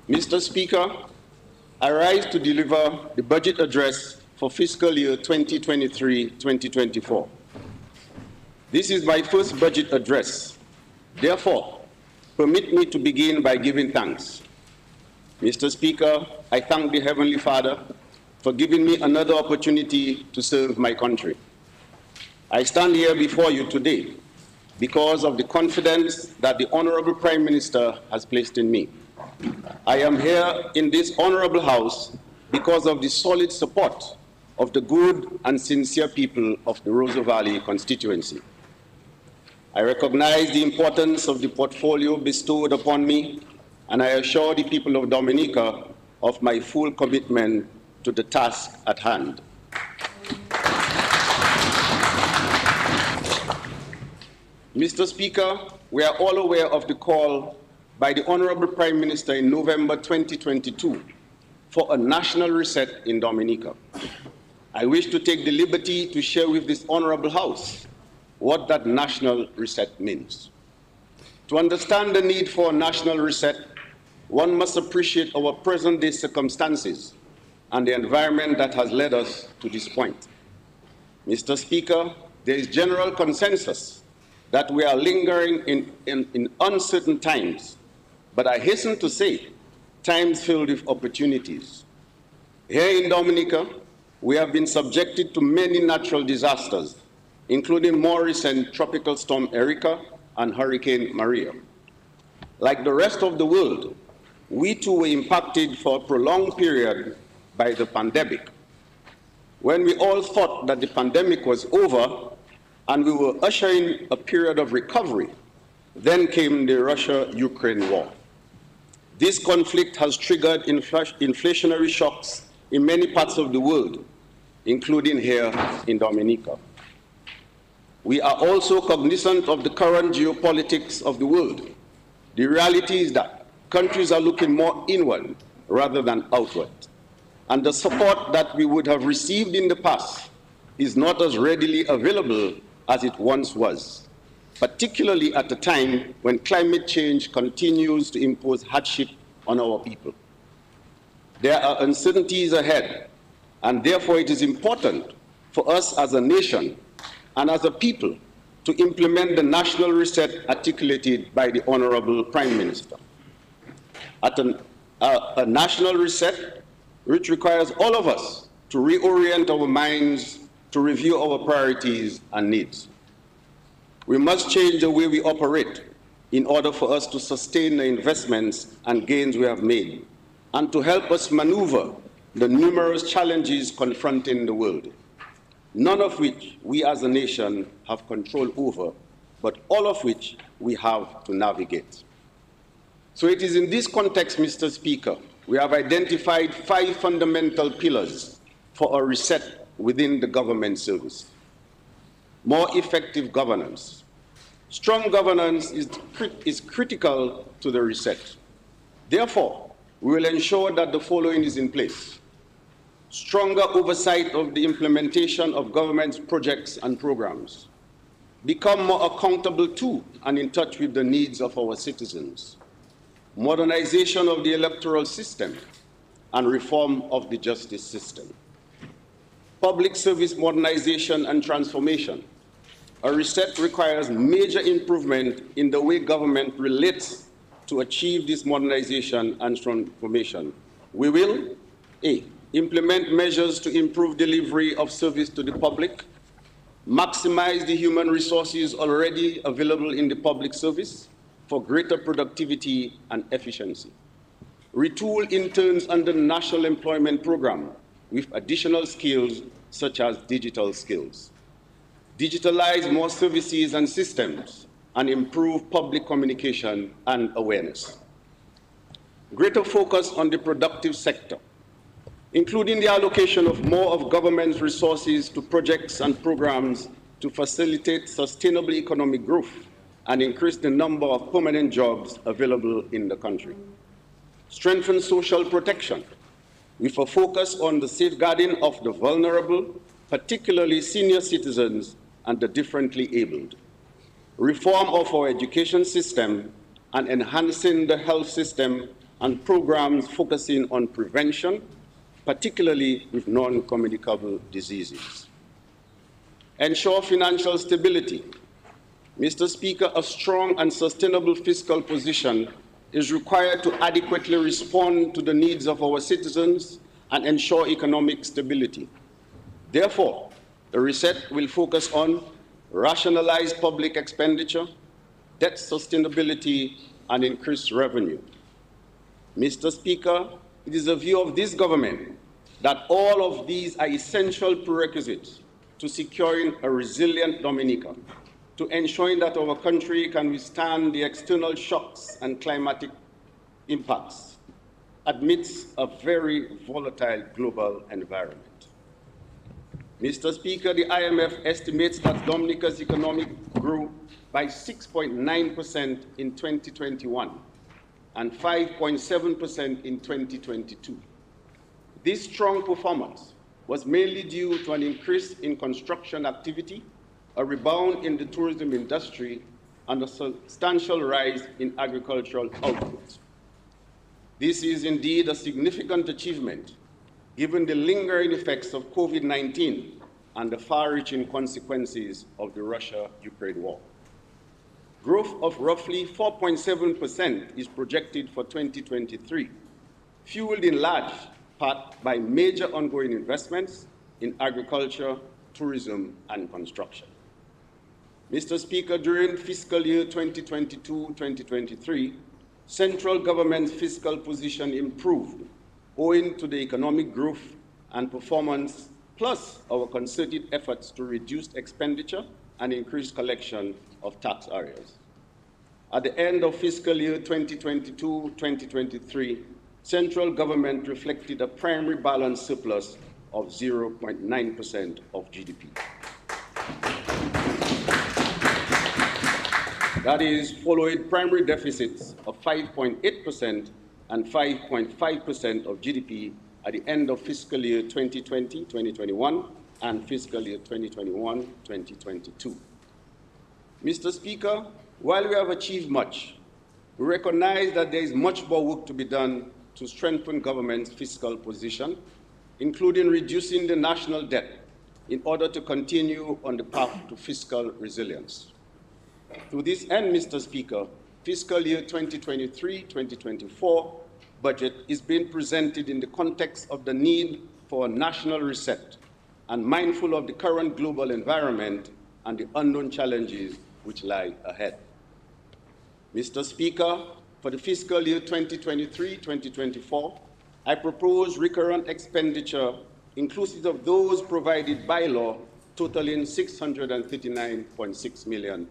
Mr. Speaker, I rise to deliver the budget address for fiscal year 2023-2024. This is my first budget address. Therefore, permit me to begin by giving thanks. Mr. Speaker, I thank the Heavenly Father for giving me another opportunity to serve my country. I stand here before you today because of the confidence that the Honorable Prime Minister has placed in me. I am here in this honorable house because of the solid support of the good and sincere people of the Roseau Valley constituency. I recognize the importance of the portfolio bestowed upon me, and I assure the people of Dominica of my full commitment to the task at hand. Mr. Speaker, we are all aware of the call by the Honorable Prime Minister in November 2022 for a national reset in Dominica. I wish to take the liberty to share with this honorable House what that national reset means. To understand the need for a national reset, one must appreciate our present-day circumstances and the environment that has led us to this point. Mr. Speaker, there is general consensus that we are lingering in uncertain times, but I hasten to say, times filled with opportunities. Here in Dominica, we have been subjected to many natural disasters, including more recent Tropical Storm Erika and Hurricane Maria. Like the rest of the world, we too were impacted for a prolonged period by the pandemic. When we all thought that the pandemic was over and we were ushering a period of recovery, then came the Russia-Ukraine war. This conflict has triggered inflationary shocks in many parts of the world, including here in Dominica. We are also cognizant of the current geopolitics of the world. The reality is that countries are looking more inward rather than outward, and the support that we would have received in the past is not as readily available as it once was, particularly at a time when climate change continues to impose hardship on our people. There are uncertainties ahead, and therefore it is important for us as a nation and as a people to implement the national reset articulated by the Honorable Prime Minister. A national reset which requires all of us to reorient our minds, to review our priorities and needs. We must change the way we operate in order for us to sustain the investments and gains we have made, and to help us maneuver the numerous challenges confronting the world, none of which we as a nation have control over, but all of which we have to navigate. So it is in this context, Mr. Speaker, we have identified 5 fundamental pillars for a reset within the government service. More effective governance. Strong governance is critical to the reset. Therefore, we will ensure that the following is in place. Stronger oversight of the implementation of government's projects and programs. Become more accountable to and in touch with the needs of our citizens. Modernization of the electoral system and reform of the justice system. Public service modernization and transformation. A reset requires major improvement in the way government relates to achieve this modernization and transformation. We will, A, implement measures to improve delivery of service to the public, maximize the human resources already available in the public service for greater productivity and efficiency. Retool interns under the National Employment Program with additional skills such as digital skills. Digitalize more services and systems and improve public communication and awareness. Greater focus on the productive sector, including the allocation of more of government's resources to projects and programs to facilitate sustainable economic growth and increase the number of permanent jobs available in the country. Strengthen social protection with a focus on the safeguarding of the vulnerable, particularly senior citizens and the differently abled. Reform of our education system and enhancing the health system and programs focusing on prevention, particularly with non-communicable diseases. Ensure financial stability. Mr. Speaker, a strong and sustainable fiscal position is required to adequately respond to the needs of our citizens and ensure economic stability. Therefore, the reset will focus on rationalized public expenditure, debt sustainability, and increased revenue. Mr. Speaker, it is the view of this government that all of these are essential prerequisites to securing a resilient Dominica, to ensuring that our country can withstand the external shocks and climatic impacts amidst a very volatile global environment. Mr. Speaker, the IMF estimates that Dominica's economic grew by 6.9% in 2021 and 5.7% in 2022. This strong performance was mainly due to an increase in construction activity, a rebound in the tourism industry, and a substantial rise in agricultural output. This is indeed a significant achievement, given the lingering effects of COVID-19 and the far-reaching consequences of the Russia-Ukraine war. Growth of roughly 4.7% is projected for 2023, fueled in large part by major ongoing investments in agriculture, tourism, and construction. Mr. Speaker, during fiscal year 2022-2023, central government's fiscal position improved owing to the economic growth and performance, plus our concerted efforts to reduce expenditure and increase collection of tax areas. At the end of fiscal year 2022-2023, central government reflected a primary balance surplus of 0.9% of GDP. That is, following primary deficits of 5.8% and 5.5% of GDP at the end of fiscal year 2020-2021 and fiscal year 2021-2022. Mr. Speaker, while we have achieved much, we recognize that there is much more work to be done to strengthen government's fiscal position, including reducing the national debt in order to continue on the path to fiscal resilience. To this end, Mr. Speaker, fiscal year 2023-2024 budget is being presented in the context of the need for a national reset and mindful of the current global environment and the unknown challenges which lie ahead. Mr. Speaker, for the fiscal year 2023-2024, I propose recurrent expenditure inclusive of those provided by law totaling $639.6 million.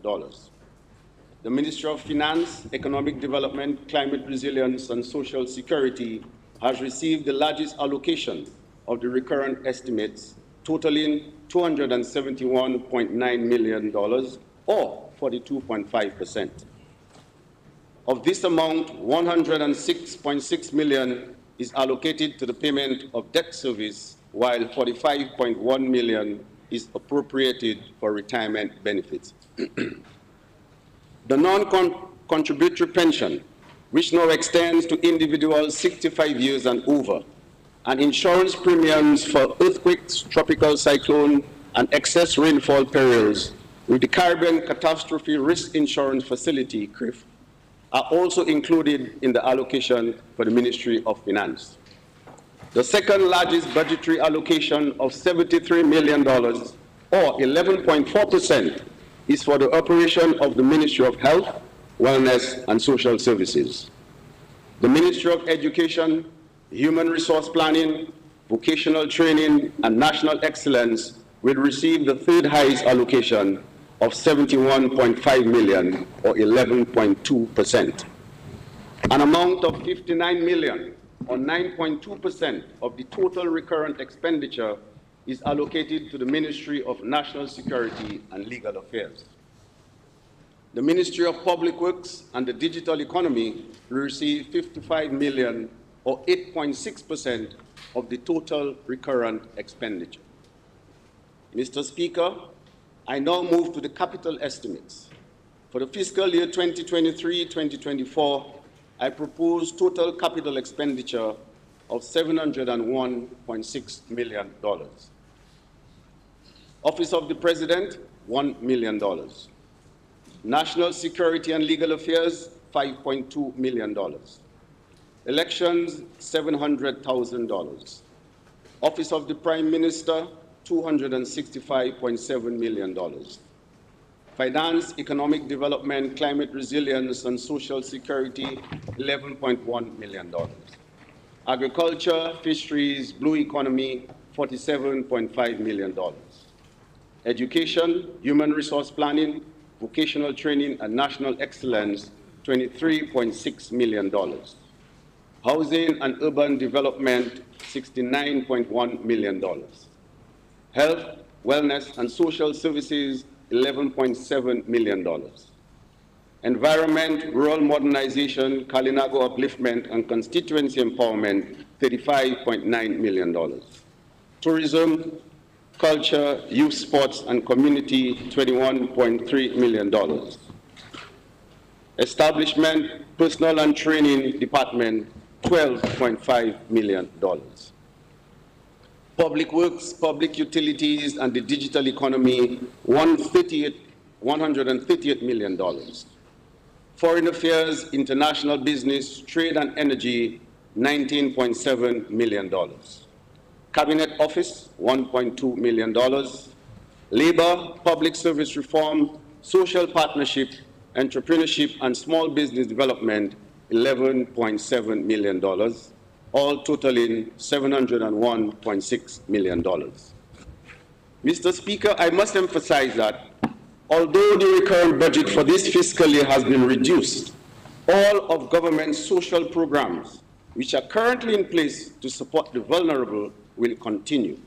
The Ministry of Finance, Economic Development, Climate Resilience, and Social Security has received the largest allocation of the recurrent estimates, totaling $271.9 million, or 42.5%. Of this amount, $106.6 million is allocated to the payment of debt service, while $45.1 million is appropriated for retirement benefits. The non-contributory pension, which now extends to individuals 65 years and over, and insurance premiums for earthquakes, tropical cyclone, and excess rainfall perils with the Caribbean Catastrophe Risk Insurance Facility, CRIF, are also included in the allocation for the Ministry of Finance. The second largest budgetary allocation of $73 million, or 11.4%, is for the operation of the Ministry of Health, Wellness, and Social Services. The Ministry of Education, Human Resource Planning, Vocational Training, and National Excellence will receive the third highest allocation of $71.5 million, or 11.2%. An amount of $59 million, or 9.2% of the total recurrent expenditure, is allocated to the Ministry of National Security and Legal Affairs. The Ministry of Public Works and the Digital Economy will receive $55 million, or 8.6% of the total recurrent expenditure. Mr. Speaker, I now move to the capital estimates. For the fiscal year 2023-2024, I propose total capital expenditure of $701.6 million. Office of the President, $1 million. National Security and Legal Affairs, $5.2 million. Elections, $700,000. Office of the Prime Minister, $265.7 million. Finance, Economic Development, Climate Resilience, and Social Security, $11.1 million. Agriculture, Fisheries, Blue Economy, $47.5 million. Education, Human Resource Planning, Vocational Training, and National Excellence, $23.6 million. Housing and Urban Development, $69.1 million. Health, Wellness, and Social Services, $11.7 million. Environment, Rural Modernization, Kalinago Upliftment, and Constituency Empowerment, $35.9 million. Tourism, Culture, Youth Sports, and Community, $21.3 million. Establishment, Personnel and Training Department, $12.5 million. Public Works, Public Utilities, and the Digital Economy, $138 million. Foreign Affairs, International Business, Trade and Energy, $19.7 million. Cabinet Office, $1.2 million. Labor, Public Service Reform, Social Partnership, Entrepreneurship, and Small Business Development, $11.7 million, all totaling $701.6 million. Mr. Speaker, I must emphasize that although the recurrent budget for this fiscal year has been reduced, all of government's social programs, which are currently in place to support the vulnerable, will continue.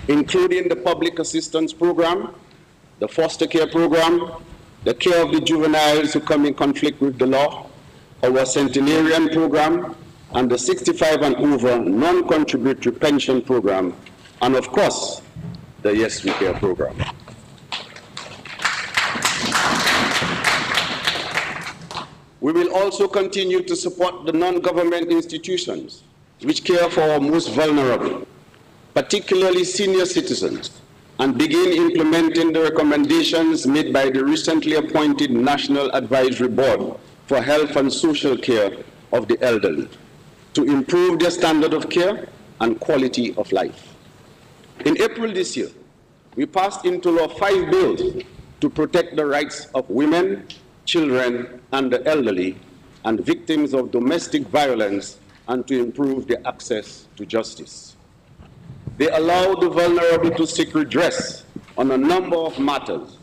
Including the Public Assistance Program, the Foster Care Program, the care of the juveniles who come in conflict with the law, our Centenarian Program, and the 65 and over non-contributory pension program, and of course, the Yes We Care program. We will also continue to support the non-government institutions which care for our most vulnerable, particularly senior citizens, and begin implementing the recommendations made by the recently appointed National Advisory Board for Health and Social Care of the Elderly to improve their standard of care and quality of life. In April this year, we passed into law 5 bills to protect the rights of women, children, and the elderly, and victims of domestic violence, and to improve their access to justice. They allow the vulnerable to seek redress on a number of matters,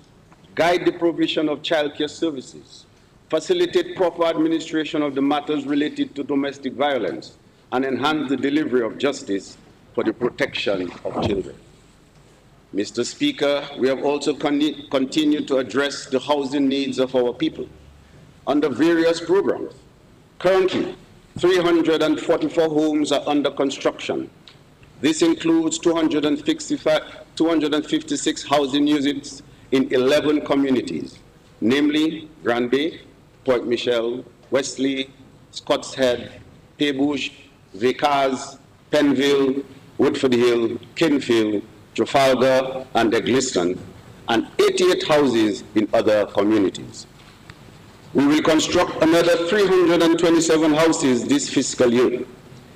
guide the provision of childcare services, facilitate proper administration of the matters related to domestic violence, and enhance the delivery of justice for the protection of children. Mr. Speaker, we have also continued to address the housing needs of our people under various programs. Currently, 344 homes are under construction. This includes 256 housing units in 11 communities, namely Grand Bay, Point Michel, Wesley, Scott's Head, Paybush, Vickers, Penville, Woodford Hill, Kinfield, Trafalgar, and Egliston, and 88 houses in other communities. We will construct another 327 houses this fiscal year,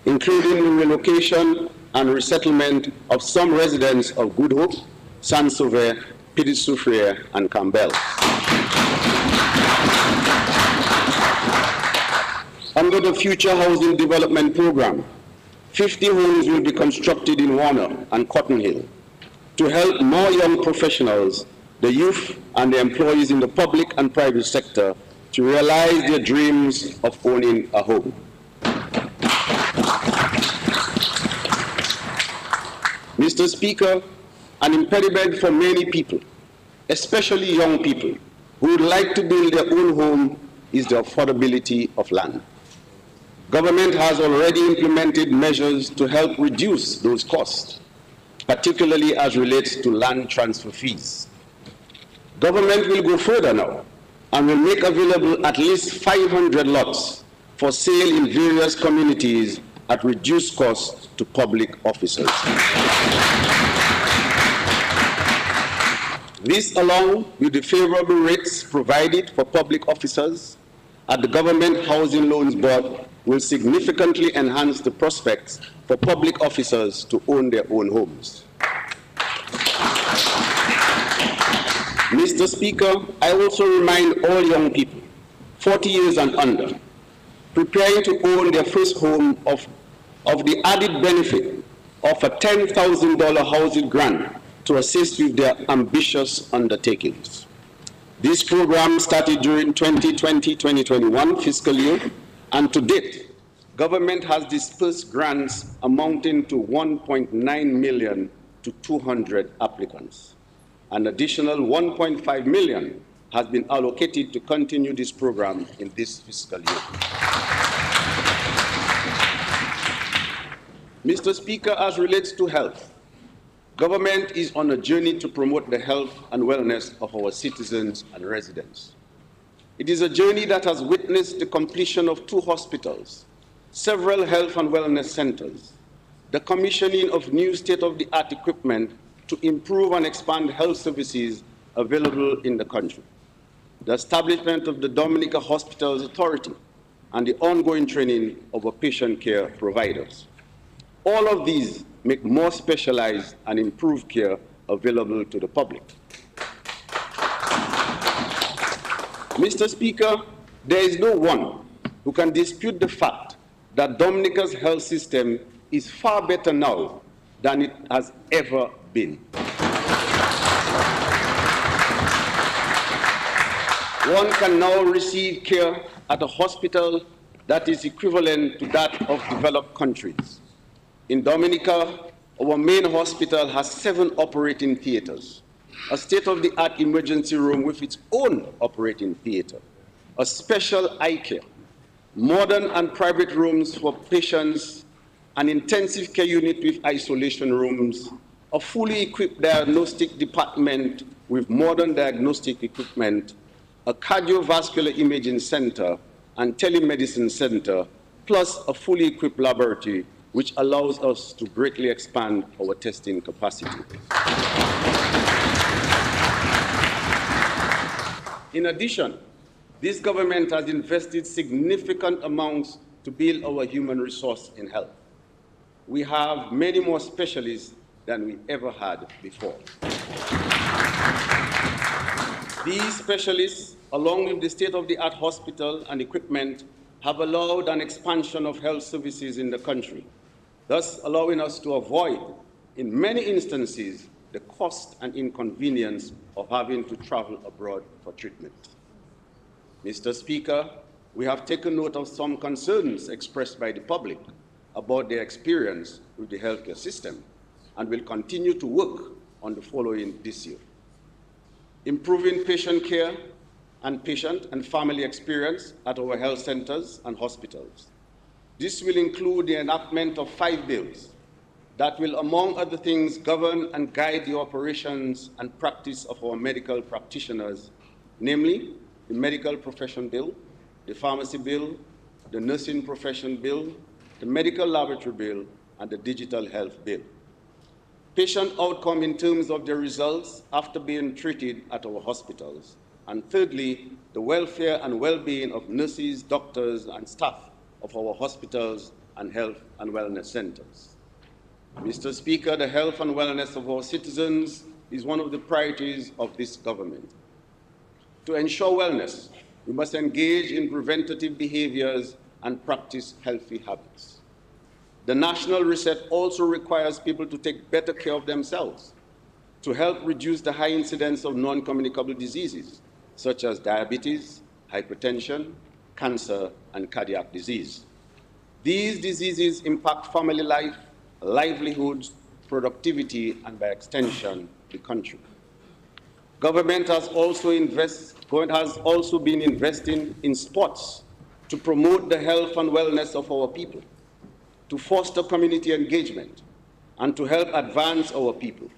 including the relocation and resettlement of some residents of Good Hope, Saint-Sauveur, Petit-Soufrière, and Campbell. Under the Future Housing Development Program, 50 homes will be constructed in Warner and Cotton Hill to help more young professionals, the youth, and the employees in the public and private sector to realize their dreams of owning a home. Mr. Speaker, an impediment for many people, especially young people, who would like to build their own home is the affordability of land. Government has already implemented measures to help reduce those costs, particularly as relates to land transfer fees. Government will go further now and will make available at least 500 lots for sale in various communities at reduced cost to public officers. This, along with the favorable rates provided for public officers at the Government Housing Loans Board, will significantly enhance the prospects for public officers to own their own homes. Mr. Speaker, I also remind all young people, 40 years and under, preparing to own their first home of the added benefit of a $10,000 housing grant to assist with their ambitious undertakings. This program started during 2020-2021 fiscal year, and to date, government has dispersed grants amounting to 1.9 million to 200 applicants. An additional 1.5 million has been allocated to continue this program in this fiscal year. Mr. Speaker, as relates to health, government is on a journey to promote the health and wellness of our citizens and residents. It is a journey that has witnessed the completion of 2 hospitals, several health and wellness centers, the commissioning of new state-of-the-art equipment to improve and expand health services available in the country, the establishment of the Dominica Hospitals Authority, and the ongoing training of our patient care providers. All of these make more specialized and improved care available to the public. Mr. Speaker, there is no one who can dispute the fact that Dominica's health system is far better now than it has ever been. One can now receive care at a hospital that is equivalent to that of developed countries. In Dominica, our main hospital has 7 operating theaters, a state-of-the-art emergency room with its own operating theater, a special eye care, modern and private rooms for patients, an intensive care unit with isolation rooms, a fully equipped diagnostic department with modern diagnostic equipment, a cardiovascular imaging center and telemedicine center, plus a fully equipped laboratory which allows us to greatly expand our testing capacity. In addition, this government has invested significant amounts to build our human resource in health. We have many more specialists than we ever had before. These specialists, along with the state-of-the-art hospital and equipment, have allowed an expansion of health services in the country, thus allowing us to avoid, in many instances, the cost and inconvenience of having to travel abroad for treatment. Mr. Speaker, we have taken note of some concerns expressed by the public about their experience with the healthcare system and will continue to work on the following this year: improving patient care and patient and family experience at our health centers and hospitals. This will include the enactment of 5 bills that will, among other things, govern and guide the operations and practice of our medical practitioners, namely the Medical Profession Bill, the Pharmacy Bill, the Nursing Profession Bill, the Medical Laboratory Bill, and the Digital Health Bill. Patient outcome in terms of their results after being treated at our hospitals. And thirdly, the welfare and well-being of nurses, doctors, and staff of our hospitals and health and wellness centers. Mr. Speaker, the health and wellness of our citizens is one of the priorities of this government. To ensure wellness, we must engage in preventative behaviors and practice healthy habits. The national reset also requires people to take better care of themselves to help reduce the high incidence of non-communicable diseases, such as diabetes, hypertension, cancer, and cardiac disease. These diseases impact family life, livelihoods, productivity, and by extension, the country. Government has also been investing in sports to promote the health and wellness of our people, to foster community engagement, and to help advance our people.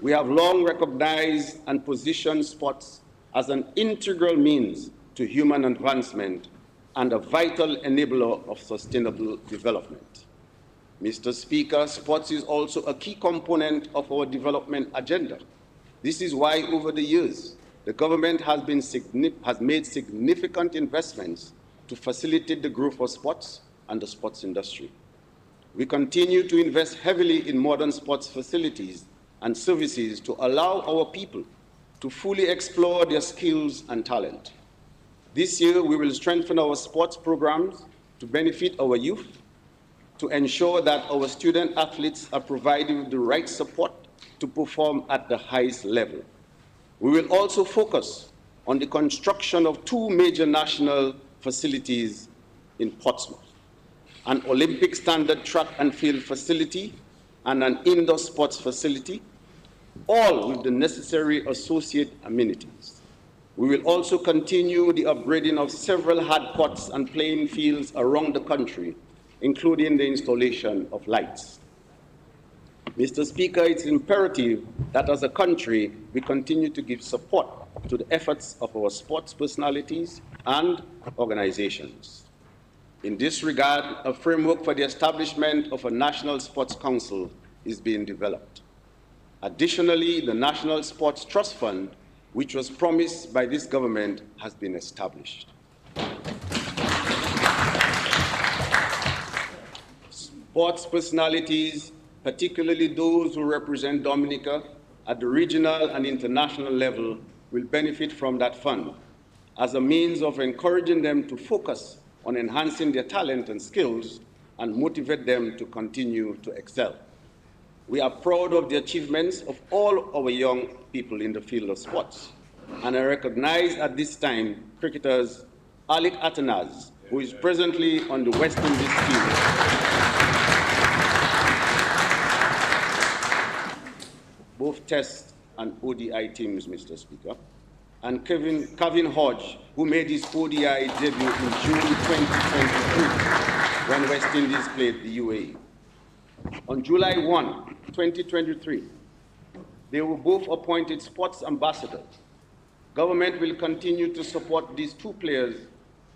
We have long recognized and positioned sports as an integral means to human advancement and a vital enabler of sustainable development. Mr. Speaker, sports is also a key component of our development agenda. This is why, over the years, the government has made significant investments to facilitate the growth of sports and the sports industry. We continue to invest heavily in modern sports facilities and services to allow our people to fully explore their skills and talent. This year, we will strengthen our sports programs to benefit our youth, to ensure that our student athletes are provided with the right support to perform at the highest level. We will also focus on the construction of 2 major national facilities in Portsmouth, an Olympic standard track and field facility and an indoor sports facility, all with the necessary associate amenities. We will also continue the upgrading of several hard courts and playing fields around the country, including the installation of lights. Mr. Speaker, it's imperative that as a country, we continue to give support to the efforts of our sports personalities and organizations. In this regard, a framework for the establishment of a National Sports Council is being developed. Additionally, the National Sports Trust Fund, which was promised by this government, has been established. Sports personalities, particularly those who represent Dominica at the regional and international level, will benefit from that fund as a means of encouraging them to focus on enhancing their talent and skills and motivate them to continue to excel. We are proud of the achievements of all our young people in the field of sports, and I recognize at this time cricketers Alec Atanaz, who is presently on the West Indies team, both Test and ODI teams, Mr. Speaker, and Kevin Hodge, who made his ODI debut in June 2023 when West Indies played the UAE. On July 1, 2023, they were both appointed sports ambassadors. Government will continue to support these 2 players,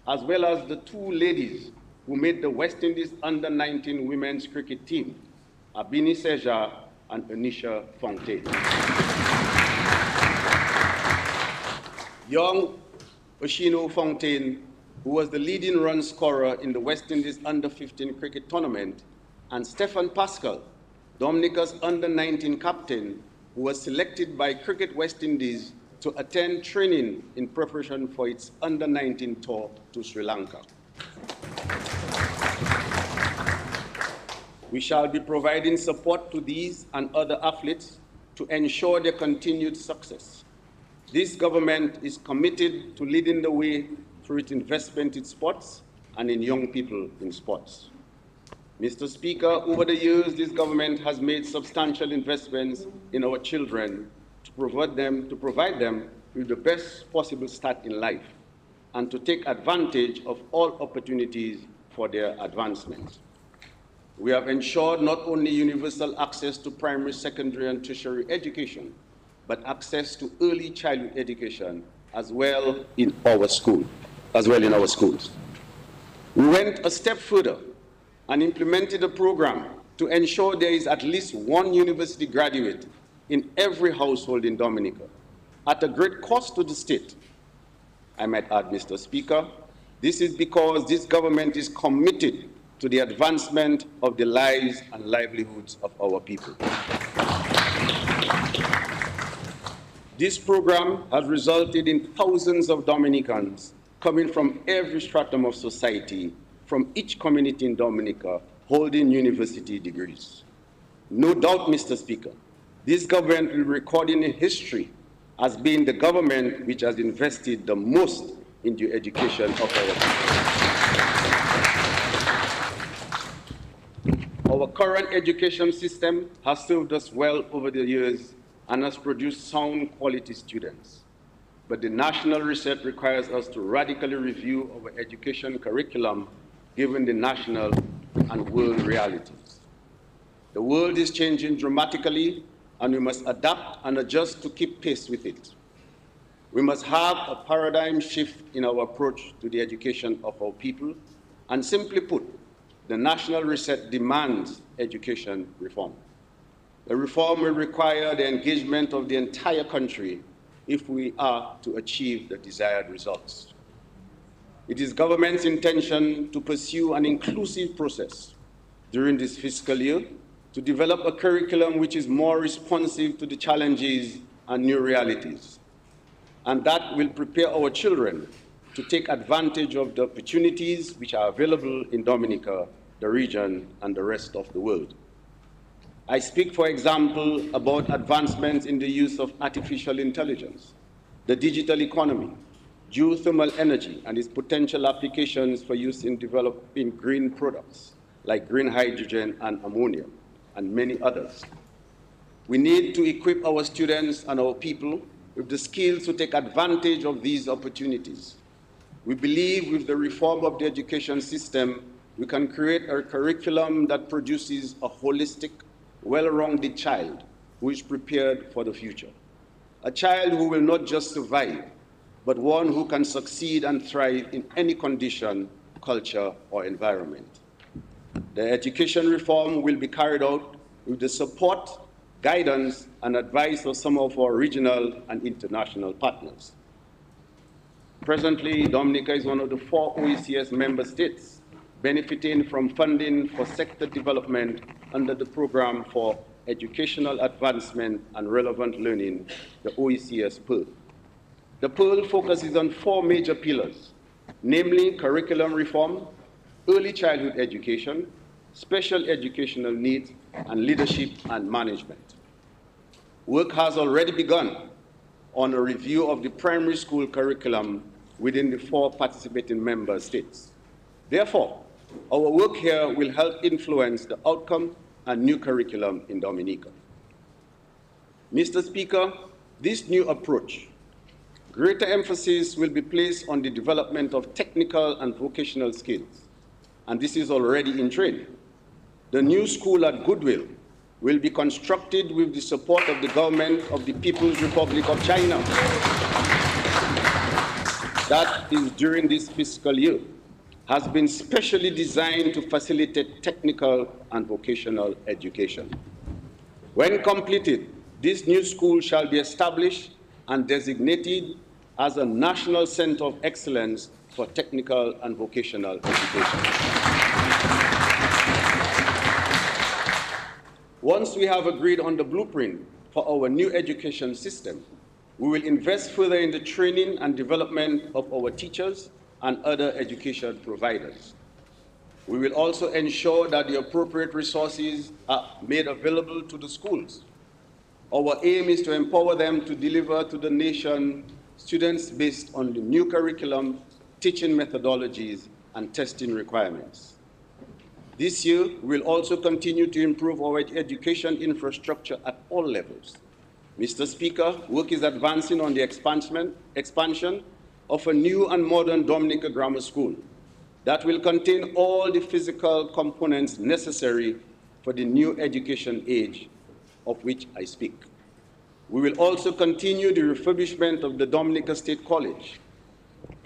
as well as the 2 ladies who made the West Indies under-19 women's cricket team, Abini Seja and Anisha Fontaine. Young Oshino Fontaine, who was the leading run scorer in the West Indies under-15 cricket tournament, and Stefan Pascal, Dominica's under-19 captain, who was selected by Cricket West Indies to attend training in preparation for its under-19 tour to Sri Lanka. We shall be providing support to these and other athletes to ensure their continued success. This government is committed to leading the way through its investment in sports and in young people in sports. Mr. Speaker, over the years, this government has made substantial investments in our children to provide them with the best possible start in life and to take advantage of all opportunities for their advancement. We have ensured not only universal access to primary, secondary, and tertiary education, but access to early childhood education as well in our schools. We went a step further and implemented a program to ensure there is at least 1 university graduate in every household in Dominica, at a great cost to the state. I might add, Mr. Speaker, this is because this government is committed to the advancement of the lives and livelihoods of our people. This program has resulted in thousands of Dominicans coming from every stratum of society, from each community in Dominica, holding university degrees. No doubt, Mr. Speaker, this government will record in history as being the government which has invested the most in the education of our people. Our current education system has served us well over the years and has produced sound quality students. But the national reset requires us to radically review our education curriculum given the national and world realities. The world is changing dramatically, and we must adapt and adjust to keep pace with it. We must have a paradigm shift in our approach to the education of our people, and simply put, the national reset demands education reform. The reform will require the engagement of the entire country if we are to achieve the desired results. It is government's intention to pursue an inclusive process during this fiscal year to develop a curriculum which is more responsive to the challenges and new realities, and that will prepare our children to take advantage of the opportunities which are available in Dominica, the region, and the rest of the world. I speak, for example, about advancements in the use of artificial intelligence, the digital economy, geothermal energy and its potential applications for use in developing green products like green hydrogen and ammonia, and many others. We need to equip our students and our people with the skills to take advantage of these opportunities. We believe with the reform of the education system, we can create a curriculum that produces a holistic, well-rounded child who is prepared for the future. A child who will not just survive, but one who can succeed and thrive in any condition, culture, or environment. The education reform will be carried out with the support, guidance, and advice of some of our regional and international partners. Presently, Dominica is one of the 4 OECS member states benefiting from funding for sector development under the Program for Educational Advancement and Relevant Learning, the OECS PEARL. The PEARL focuses on 4 major pillars, namely curriculum reform, early childhood education, special educational needs, and leadership and management. Work has already begun on a review of the primary school curriculum within the 4 participating member states. Therefore, our work here will help influence the outcome and new curriculum in Dominica. Mr. Speaker, this new approach, greater emphasis will be placed on the development of technical and vocational skills, and this is already in train. The new school at Goodwill will be constructed with the support of the government of the People's Republic of China. That is during this fiscal year, has been specially designed to facilitate technical and vocational education. When completed, this new school shall be established and designated as a national center of excellence for technical and vocational education. Once we have agreed on the blueprint for our new education system, we will invest further in the training and development of our teachers and other education providers. We will also ensure that the appropriate resources are made available to the schools. Our aim is to empower them to deliver to the nation students based on the new curriculum, teaching methodologies, and testing requirements. This year, we will also continue to improve our education infrastructure at all levels. Mr. Speaker, work is advancing on the expansion of a new and modern Dominica Grammar School that will contain all the physical components necessary for the new education age of which I speak. We will also continue the refurbishment of the Dominica State College.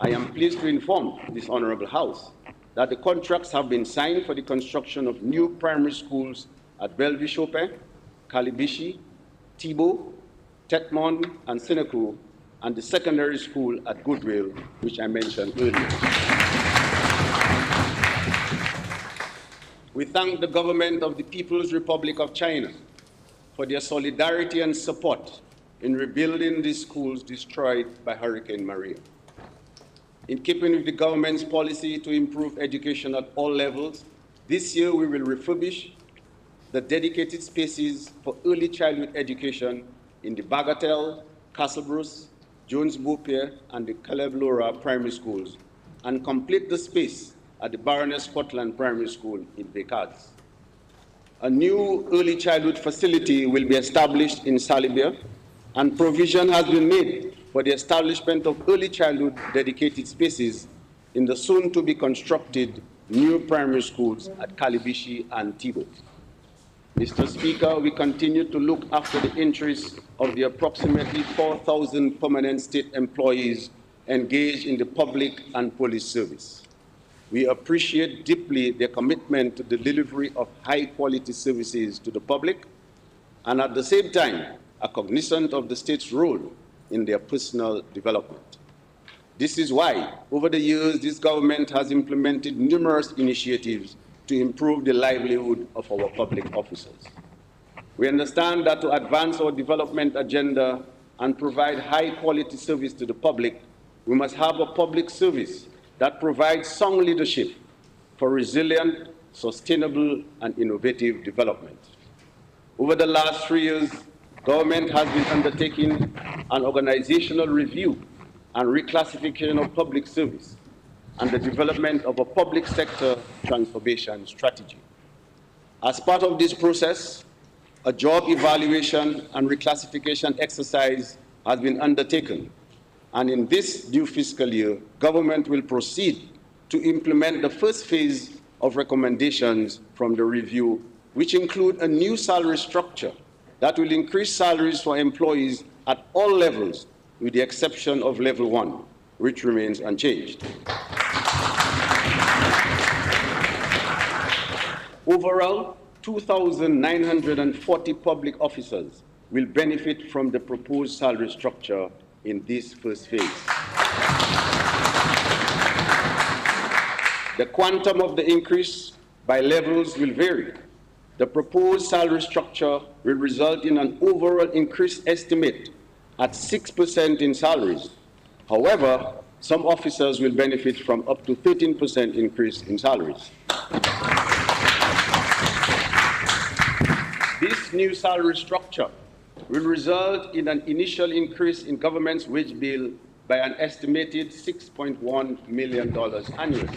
I am pleased to inform this Honorable House that the contracts have been signed for the construction of new primary schools at Bellevue-Chopin, Calibishi, Thibault, Tetmon, and Seneca, and the secondary school at Goodwill, which I mentioned earlier. We thank the government of the People's Republic of China for their solidarity and support in rebuilding these schools destroyed by Hurricane Maria. In keeping with the government's policy to improve education at all levels, this year we will refurbish the dedicated spaces for early childhood education in the Bagatelle, Castle Bruce, Jones Beaupier, and the Caleb Laura primary schools, and complete the space at the Baroness Scotland Primary School in Bécaz. A new early childhood facility will be established in Salibia, and provision has been made for the establishment of early childhood dedicated spaces in the soon-to-be-constructed new primary schools at Calibishi and Thibault. Mr. Speaker, we continue to look after the interests of the approximately 4,000 permanent state employees engaged in the public and police service. We appreciate deeply their commitment to the delivery of high-quality services to the public, and at the same time, are cognizant of the state's role in their personal development. This is why, over the years, this government has implemented numerous initiatives to improve the livelihood of our public officers. We understand that to advance our development agenda and provide high-quality service to the public, we must have a public service that provides sound leadership for resilient, sustainable, and innovative development. Over the last 3 years, government has been undertaking an organizational review and reclassification of public service and the development of a public sector transformation strategy. As part of this process, a job evaluation and reclassification exercise has been undertaken, and in this new fiscal year, government will proceed to implement the first phase of recommendations from the review, which include a new salary structure that will increase salaries for employees at all levels, with the exception of level 1, which remains unchanged. Overall, 2,940 public officers will benefit from the proposed salary structure in this first phase. The quantum of the increase by levels will vary. The proposed salary structure will result in an overall increase estimate at 6% in salaries. However, some officers will benefit from up to 13% increase in salaries. This new salary structure will result in an initial increase in government's wage bill by an estimated $6.1 million annually.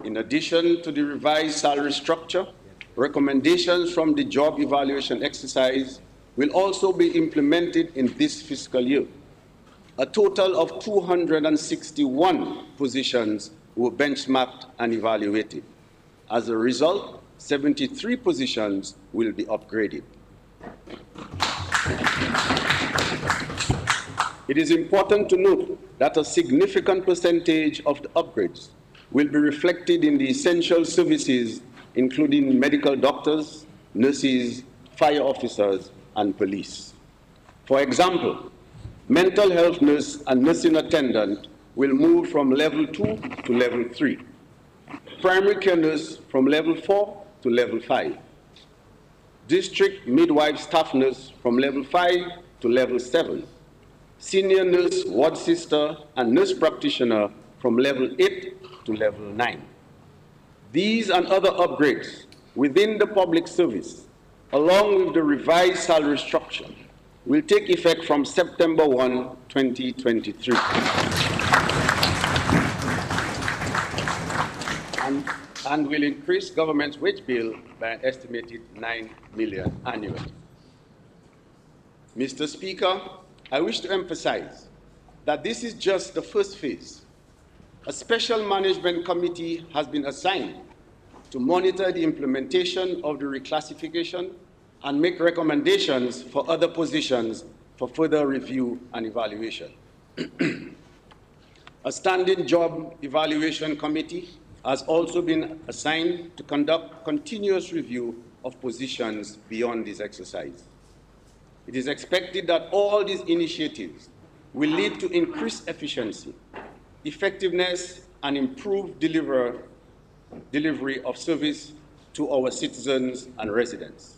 In addition to the revised salary structure, recommendations from the job evaluation exercise will also be implemented in this fiscal year. A total of 261 positions were benchmarked and evaluated. As a result, 73 positions will be upgraded. It is important to note that a significant percentage of the upgrades will be reflected in the essential services, including medical doctors, nurses, fire officers, and police. For example, mental health nurse and nursing attendant will move from level 2 to level 3. Primary care nurse from level 4 to level 5. District midwife staff nurse from level 5 to level 7. Senior nurse, ward sister, and nurse practitioner from level 8 to level 9. These and other upgrades within the public service, along with the revised salary structure, will take effect from September 1, 2023. And will increase government's wage bill by an estimated $9 million annually. Mr. Speaker, I wish to emphasize that this is just the first phase. A special management committee has been assigned to monitor the implementation of the reclassification and make recommendations for other positions for further review and evaluation. A standing job evaluation committee has also been assigned to conduct continuous review of positions beyond this exercise. It is expected that all these initiatives will lead to increased efficiency, effectiveness, and improved delivery of service to our citizens and residents.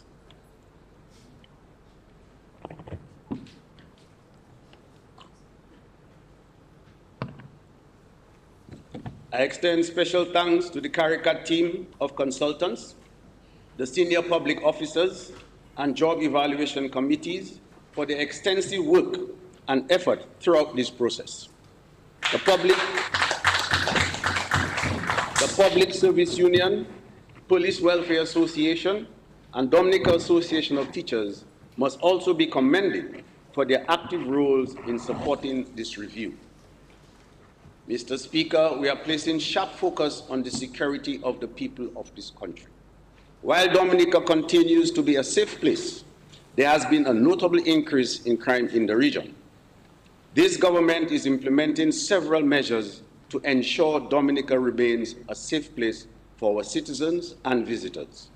I extend special thanks to the CARICAT team of consultants, the senior public officers, and job evaluation committees for their extensive work and effort throughout this process. The Public Service Union, Police Welfare Association, and Dominica Association of Teachers must also be commended for their active roles in supporting this review. Mr. Speaker, we are placing sharp focus on the security of the people of this country. While Dominica continues to be a safe place, there has been a notable increase in crime in the region. This government is implementing several measures to ensure Dominica remains a safe place for our citizens and visitors.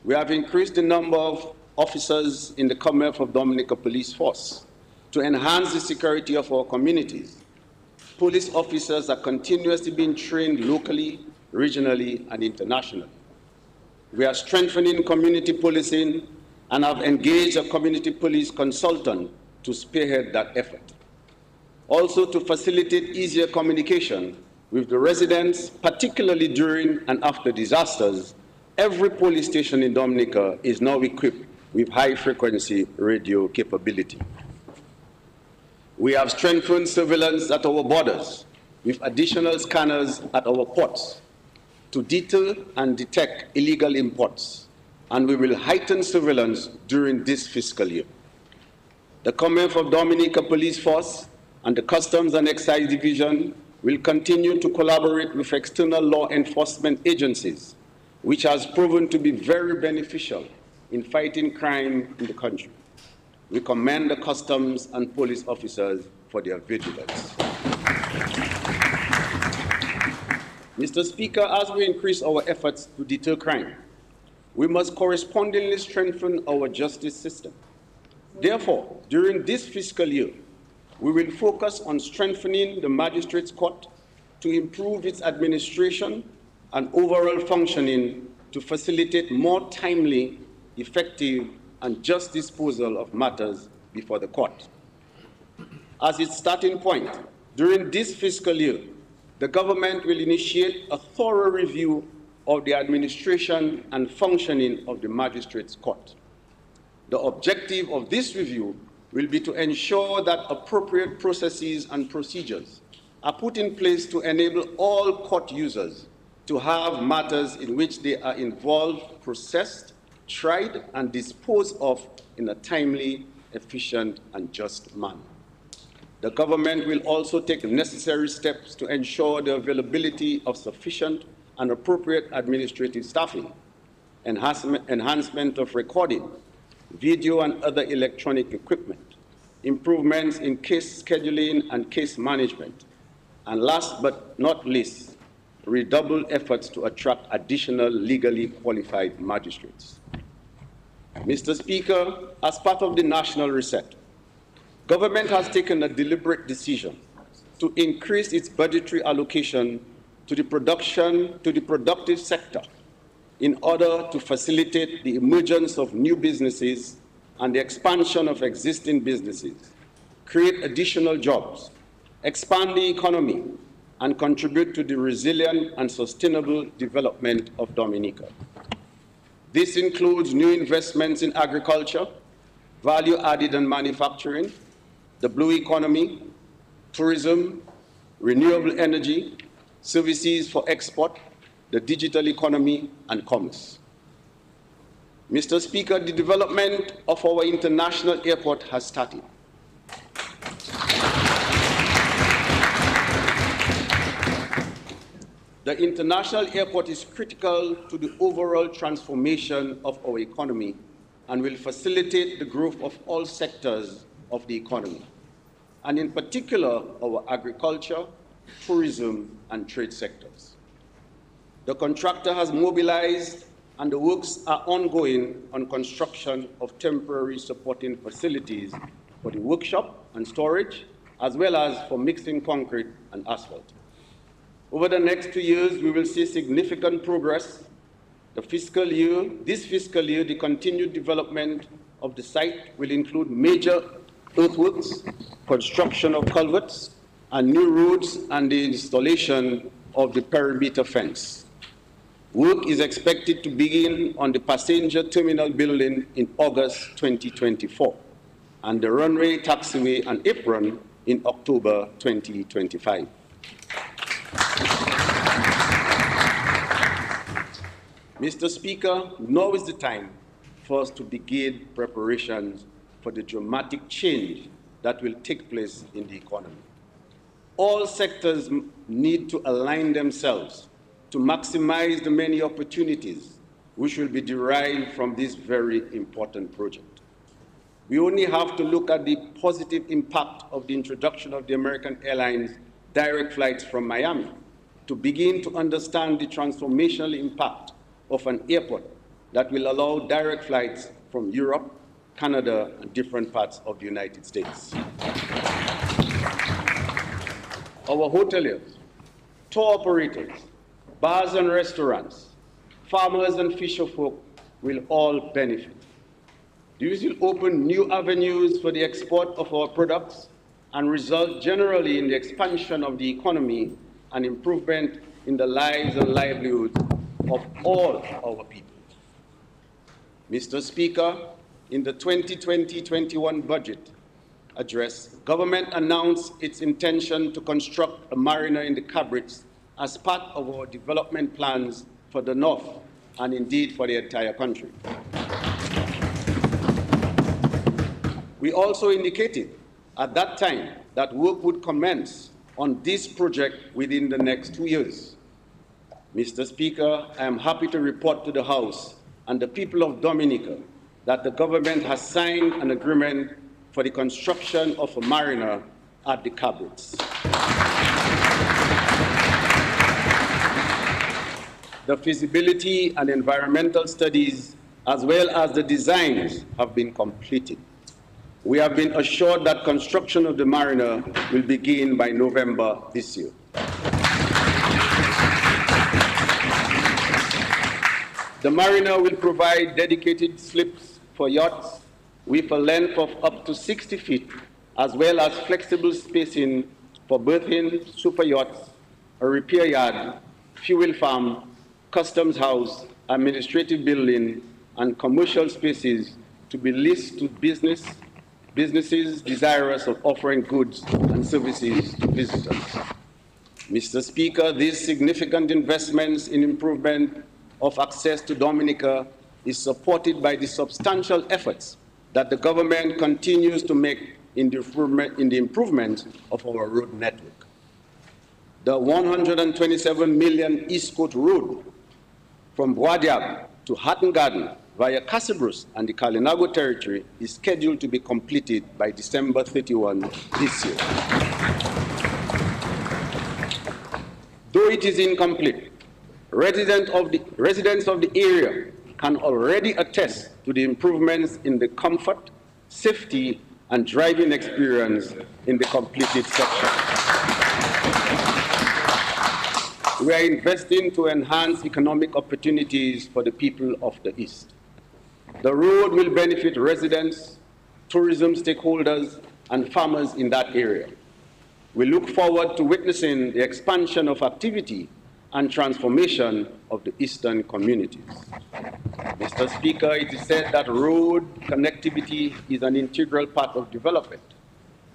We have increased the number of officers in the Commonwealth of Dominica Police Force to enhance the security of our communities. Police officers are continuously being trained locally, regionally, and internationally. We are strengthening community policing and have engaged a community police consultant to spearhead that effort. Also, to facilitate easier communication with the residents, particularly during and after disasters, every police station in Dominica is now equipped with high-frequency radio capability. We have strengthened surveillance at our borders with additional scanners at our ports to deter and detect illegal imports, and we will heighten surveillance during this fiscal year. The Commonwealth of Dominica Police Force and the Customs and Excise Division will continue to collaborate with external law enforcement agencies, which has proven to be very beneficial in fighting crime in the country. We commend the customs and police officers for their vigilance. Mr. Speaker, as we increase our efforts to deter crime, we must correspondingly strengthen our justice system. Therefore, during this fiscal year, we will focus on strengthening the Magistrates' Court to improve its administration and overall functioning to facilitate more timely, effective, and just disposal of matters before the court. As its starting point, during this fiscal year, the government will initiate a thorough review of the administration and functioning of the Magistrates' Court. The objective of this review will be to ensure that appropriate processes and procedures are put in place to enable all court users to have matters in which they are involved processed, tried, and disposed of in a timely, efficient, and just manner. The government will also take necessary steps to ensure the availability of sufficient and appropriate administrative staffing, enhancement of recording, video and other electronic equipment, improvements in case scheduling and case management, and last but not least, redouble efforts to attract additional legally qualified magistrates. Mr. Speaker, as part of the national reset, government has taken a deliberate decision to increase its budgetary allocation to the productive sector in order to facilitate the emergence of new businesses and the expansion of existing businesses, create additional jobs, expand the economy, and contribute to the resilient and sustainable development of Dominica. This includes new investments in agriculture, value-added and manufacturing, the blue economy, tourism, renewable energy, services for export, the digital economy, and commerce. Mr. Speaker, the development of our international airport has started. The international airport is critical to the overall transformation of our economy and will facilitate the growth of all sectors of the economy, and in particular our agriculture, tourism, and trade sectors. The contractor has mobilized and the works are ongoing on construction of temporary supporting facilities for the workshop and storage, as well as for mixing concrete and asphalt. Over the next 2 years, we will see significant progress. This fiscal year, the continued development of the site will include major earthworks, construction of culverts, and new roads, and the installation of the perimeter fence. Work is expected to begin on the passenger terminal building in August 2024, and the runway, taxiway, and apron in October 2025. Mr. Speaker, now is the time for us to begin preparations for the dramatic change that will take place in the economy. All sectors need to align themselves to maximize the many opportunities which will be derived from this very important project. We only have to look at the positive impact of the introduction of the American Airlines direct flights from Miami to begin to understand the transformational impact of an airport that will allow direct flights from Europe, Canada, and different parts of the United States. Our hoteliers, tour operators, bars and restaurants, farmers and fisherfolk will all benefit. This will open new avenues for the export of our products and result generally in the expansion of the economy and improvement in the lives and livelihoods of all our people. Mr. Speaker, in the 2020-21 budget address, government announced its intention to construct a marina in the Cabrits as part of our development plans for the North and indeed for the entire country. We also indicated at that time that work would commence on this project within the next 2 years. Mr. Speaker, I am happy to report to the House and the people of Dominica that the government has signed an agreement for the construction of a marina at the Cabrits. The feasibility and environmental studies, as well as the designs, have been completed. We have been assured that construction of the marina will begin by November this year. The marina will provide dedicated slips for yachts with a length of up to 60 feet, as well as flexible spacing for berthing, super yachts, a repair yard, fuel farm, customs house, administrative building, and commercial spaces to be leased to businesses desirous of offering goods and services to visitors. Mr. Speaker, these significant investments in improvement of access to Dominica is supported by the substantial efforts that the government continues to make in the improvement of our road network. The 127 million East Coast Road from Boadiab to Hatton Garden via Casabros and the Kalinago territory is scheduled to be completed by December 31 this year. Though it is incomplete, residents of the area can already attest to the improvements in the comfort, safety, and driving experience in the completed section. We are investing to enhance economic opportunities for the people of the East. The road will benefit residents, tourism stakeholders, and farmers in that area. We look forward to witnessing the expansion of activity and transformation of the eastern communities. Mr. Speaker, it is said that road connectivity is an integral part of development,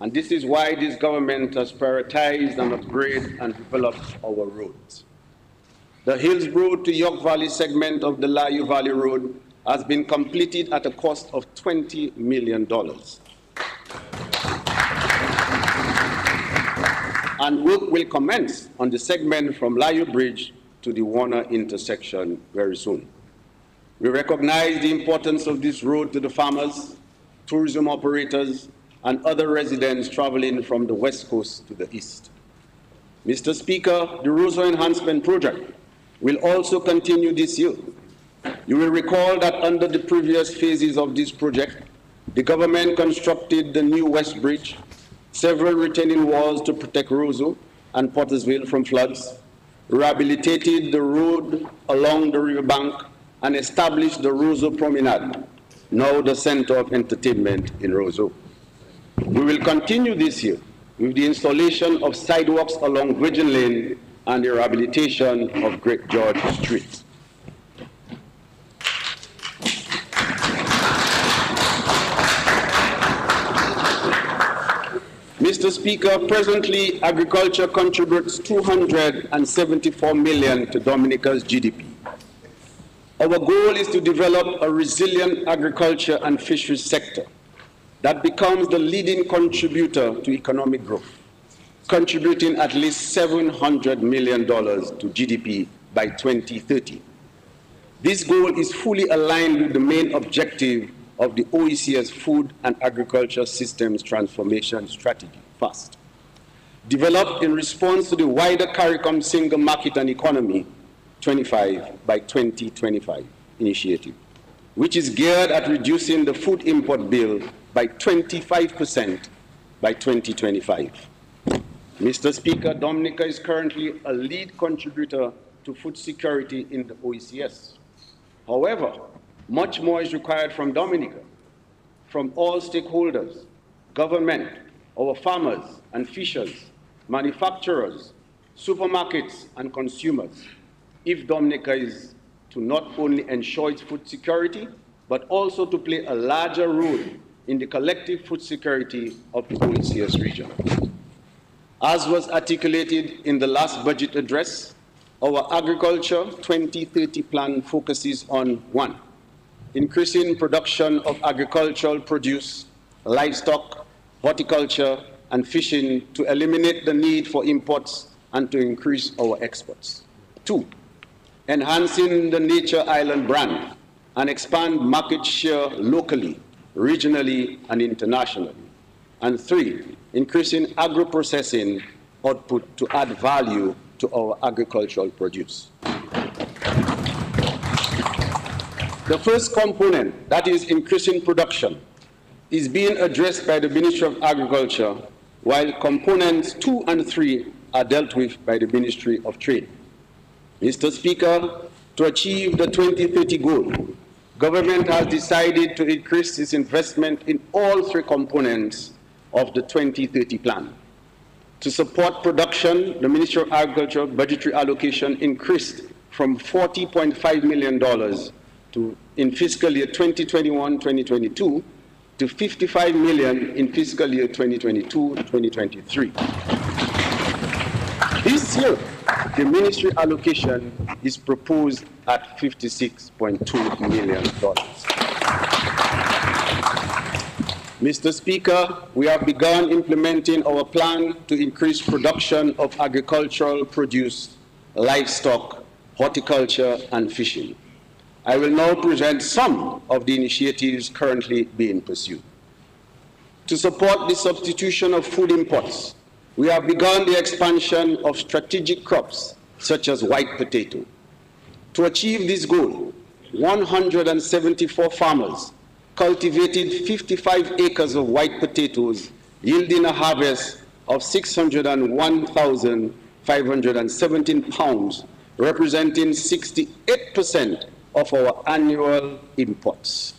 and this is why this government has prioritized and upgraded and developed our roads. The Hills Road to York Valley segment of the Layu Valley Road has been completed at a cost of $20 million. And work will commence on the segment from Layu Bridge to the Warner intersection very soon. We recognize the importance of this road to the farmers, tourism operators, and other residents traveling from the West Coast to the East. Mr. Speaker, the Roseau Enhancement Project will also continue this year. You will recall that under the previous phases of this project, the government constructed the new West Bridge, several retaining walls to protect Roseau and Pottersville from floods, rehabilitated the road along the riverbank, and established the Roseau Promenade, now the center of entertainment in Roseau. We will continue this year with the installation of sidewalks along Virgin Lane and the rehabilitation of Great George Street. Mr. Speaker, presently agriculture contributes $274 million to Dominica's GDP. Our goal is to develop a resilient agriculture and fisheries sector that becomes the leading contributor to economic growth, contributing at least $700 million to GDP by 2030. This goal is fully aligned with the main objective of the OEC's Food and Agriculture Systems Transformation Strategy, FAST, developed in response to the wider CARICOM Single Market and Economy 25 by 2025 initiative, which is geared at reducing the food import bill by 25% by 2025. Mr. Speaker, Dominica is currently a lead contributor to food security in the OECS. However, much more is required from Dominica, from all stakeholders, government, our farmers and fishers, manufacturers, supermarkets and consumers, if Dominica is to not only ensure its food security, but also to play a larger role in the collective food security of the OECS region. As was articulated in the last budget address, our Agriculture 2030 plan focuses on 1, increasing production of agricultural produce, livestock, horticulture, and fishing to eliminate the need for imports and to increase our exports. 2, enhancing the Nature Island brand and expand market share locally, regionally, and internationally. And 3, increasing agro-processing output to add value to our agricultural produce. The first component, that is increasing production, is being addressed by the Ministry of Agriculture, while components 2 and 3 are dealt with by the Ministry of Trade. Mr. Speaker, to achieve the 2030 goal, government has decided to increase its investment in all 3 components of the 2030 plan. To support production, the Ministry of Agriculture budgetary allocation increased from $40.5 million in fiscal year 2021-2022 to $55 million in fiscal year 2022-2023. This year, the ministry allocation is proposed at $56.2 million. Mr. Speaker, we have begun implementing our plan to increase production of agricultural produce, livestock, horticulture, and fishing. I will now present some of the initiatives currently being pursued. To support the substitution of food imports, we have begun the expansion of strategic crops such as white potato. To achieve this goal, 174 farmers cultivated 55 acres of white potatoes, yielding a harvest of 601,517 pounds, representing 68% of our annual imports.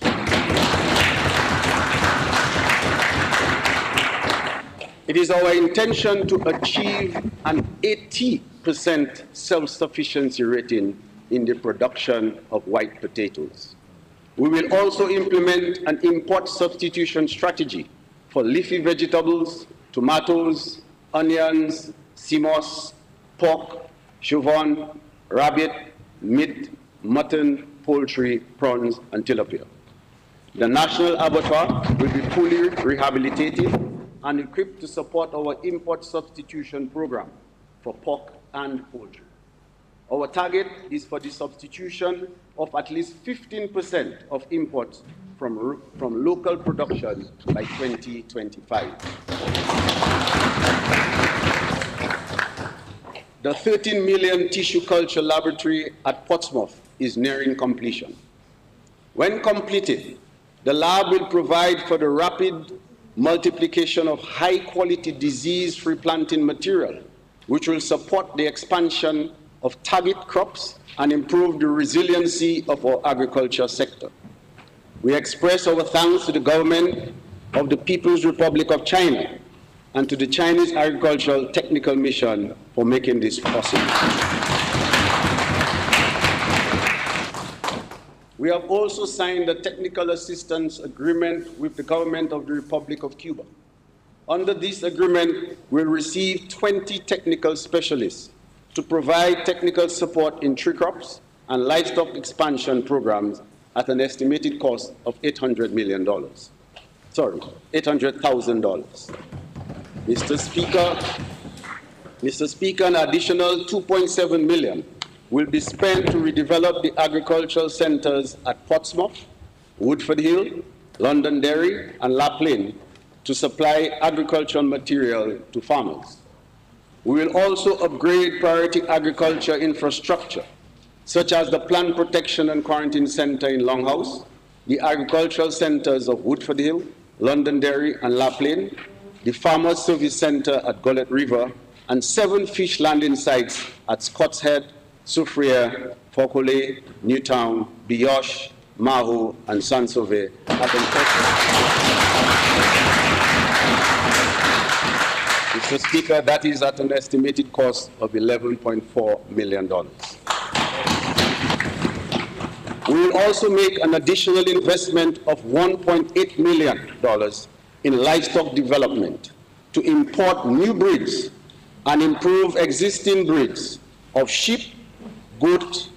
It is our intention to achieve an 80% self-sufficiency rating in the production of white potatoes. We will also implement an import substitution strategy for leafy vegetables, tomatoes, onions, sea moss, pork, chiffon, rabbit, meat, mutton, poultry, prawns, and tilapia. The National Abattoir will be fully rehabilitated and equipped to support our import substitution program for pork and poultry. Our target is for the substitution of at least 15% of imports from local production by 2025. The 13 million tissue culture laboratory at Portsmouth is nearing completion. When completed, the lab will provide for the rapid multiplication of high-quality disease-free planting material, which will support the expansion of target crops and improve the resiliency of our agriculture sector. We express our thanks to the government of the People's Republic of China and to the Chinese Agricultural Technical Mission for making this possible. We have also signed a technical assistance agreement with the government of the Republic of Cuba. Under this agreement, we'll receive 20 technical specialists to provide technical support in tree crops and livestock expansion programs at an estimated cost of $800 million. Sorry, $800,000. Mr. Speaker, an additional $2.7 million will be spent to redevelop the agricultural centers at Portsmouth, Woodford Hill, Londonderry, and La Plaine to supply agricultural material to farmers. We will also upgrade priority agriculture infrastructure, such as the Plant Protection and Quarantine Center in Longhouse, the agricultural centers of Woodford Hill, Londonderry, and La Plaine, the Farmers Service Center at Gullet River, and 7 fish landing sites at Scott's Head, Soufriere, Faucolet, Newtown, Bioche, Mahu, and Saint-Sauvé at Mr. Speaker, that is at an estimated cost of $11.4 million. We will also make an additional investment of $1.8 million in livestock development to import new breeds and improve existing breeds of sheep, goats,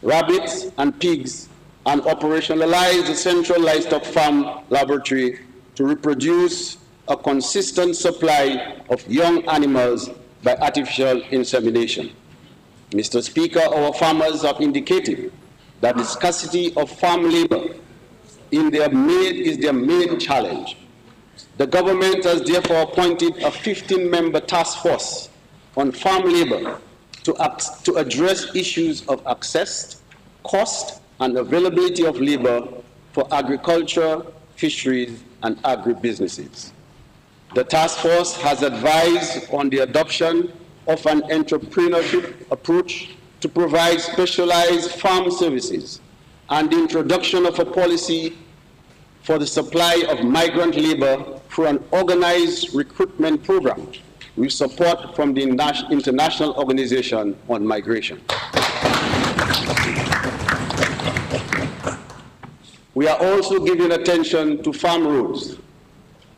rabbits, and pigs, and operationalize the Central Livestock Farm Laboratory to reproduce a consistent supply of young animals by artificial insemination. Mr. Speaker, our farmers have indicated that the scarcity of farm labor is their main challenge. The government has therefore appointed a 15-member task force on farm labor to address issues of access, cost, and availability of labor for agriculture, fisheries, and agribusinesses. The task force has advised on the adoption of an entrepreneurship approach to provide specialized farm services and the introduction of a policy for the supply of migrant labor through an organized recruitment program with support from the International Organization on Migration. We are also giving attention to farm roads.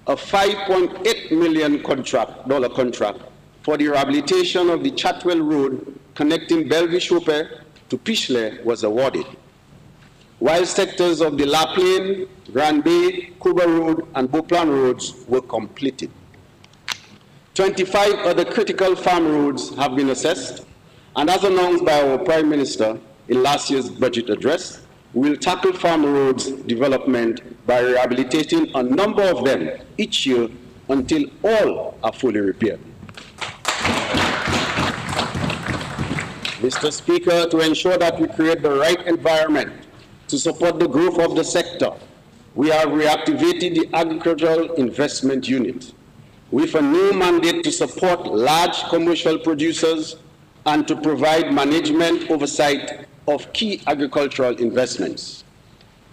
A $5.8 million contract for the rehabilitation of the Chatwell Road connecting Bellevue-Chopin to Pichelay was awarded, while sectors of the La Plaine, Grand Bay, Cuba Road, and Beauplan roads were completed. 25 other critical farm roads have been assessed, and as announced by our Prime Minister in last year's budget address, we will tackle farm roads development by rehabilitating a number of them each year until all are fully repaired. Mr. Speaker, to ensure that we create the right environment to support the growth of the sector, we have reactivated the Agricultural Investment Unit with a new mandate to support large commercial producers and to provide management oversight of key agricultural investments.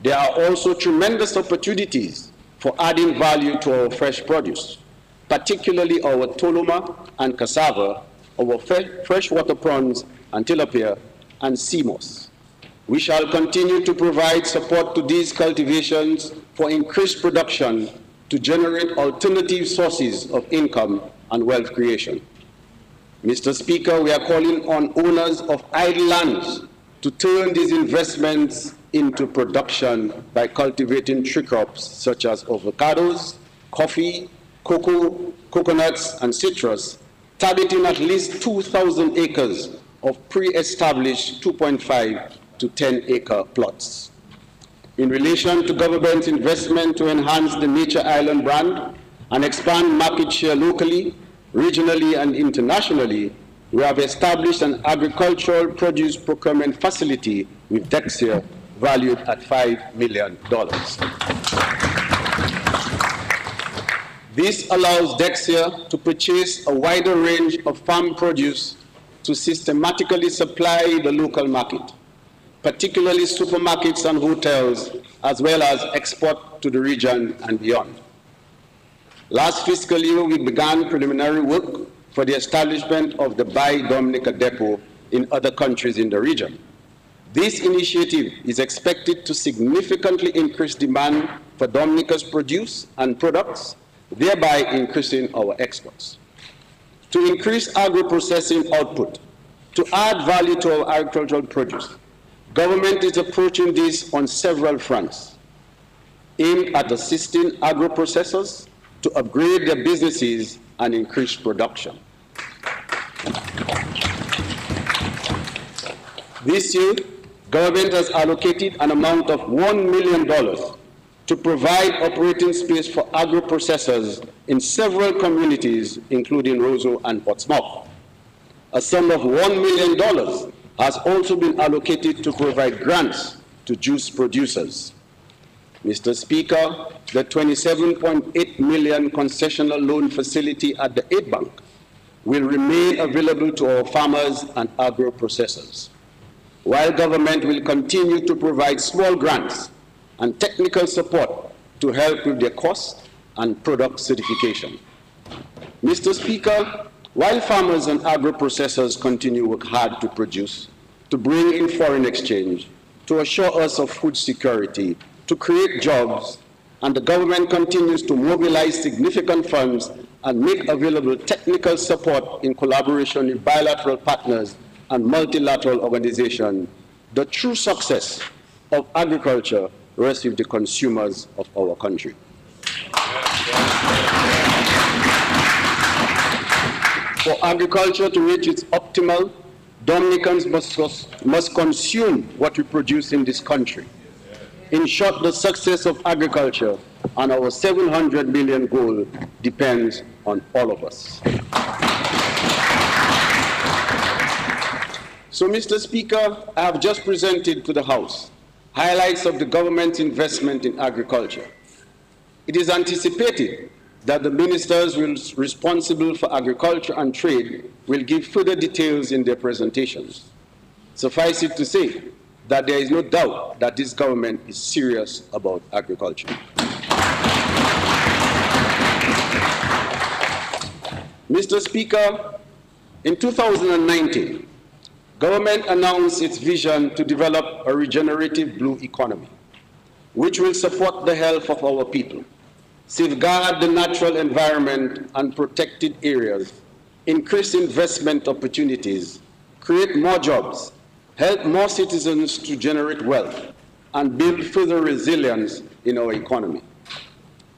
There are also tremendous opportunities for adding value to our fresh produce, particularly our toloma and cassava, our freshwater prawns and tilapia, and sea moss. We shall continue to provide support to these cultivations for increased production to generate alternative sources of income and wealth creation. Mr. Speaker, we are calling on owners of idle lands to turn these investments into production by cultivating tree crops such as avocados, coffee, cocoa, coconuts, and citrus, targeting at least 2,000 acres of pre-established 2.5 to 10-acre plots. In relation to government investment to enhance the Nature Island brand and expand market share locally, regionally, and internationally, we have established an agricultural produce procurement facility with Dexia valued at $5 million. This allows Dexia to purchase a wider range of farm produce to systematically supply the local market, particularly supermarkets and hotels, as well as export to the region and beyond. Last fiscal year, we began preliminary work for the establishment of the Buy Dominica depot in other countries in the region. This initiative is expected to significantly increase demand for Dominica's produce and products, thereby increasing our exports. To increase agro-processing output, to add value to our agricultural produce, government is approaching this on several fronts, aimed at assisting agro-processors to upgrade their businesses and increase production. This year, government has allocated an amount of $1 million to provide operating space for agro-processors in several communities, including Roseau and Portsmouth. A sum of $1 million has also been allocated to provide grants to juice producers. Mr. Speaker, the $27.8 million concessional loan facility at the Aid Bank will remain available to our farmers and agro-processors, while government will continue to provide small grants and technical support to help with their cost and product certification. Mr. Speaker, while farmers and agro-processors continue to work hard to produce, to bring in foreign exchange, to assure us of food security, to create jobs, and the government continues to mobilize significant funds and make available technical support in collaboration with bilateral partners and multilateral organizations, the true success of agriculture rests with the consumers of our country. For agriculture to reach its optimal, Dominicans must consume what we produce in this country. In short, the success of agriculture and our 700 million goal depends on all of us. So, Mr. Speaker, I have just presented to the House highlights of the government's investment in agriculture. It is anticipated that the ministers responsible for agriculture and trade will give further details in their presentations. Suffice it to say that there is no doubt that this government is serious about agriculture. Mr. Speaker, in 2019, government announced its vision to develop a regenerative blue economy, which will support the health of our people, safeguard the natural environment and protected areas, increase investment opportunities, create more jobs, help more citizens to generate wealth, and build further resilience in our economy.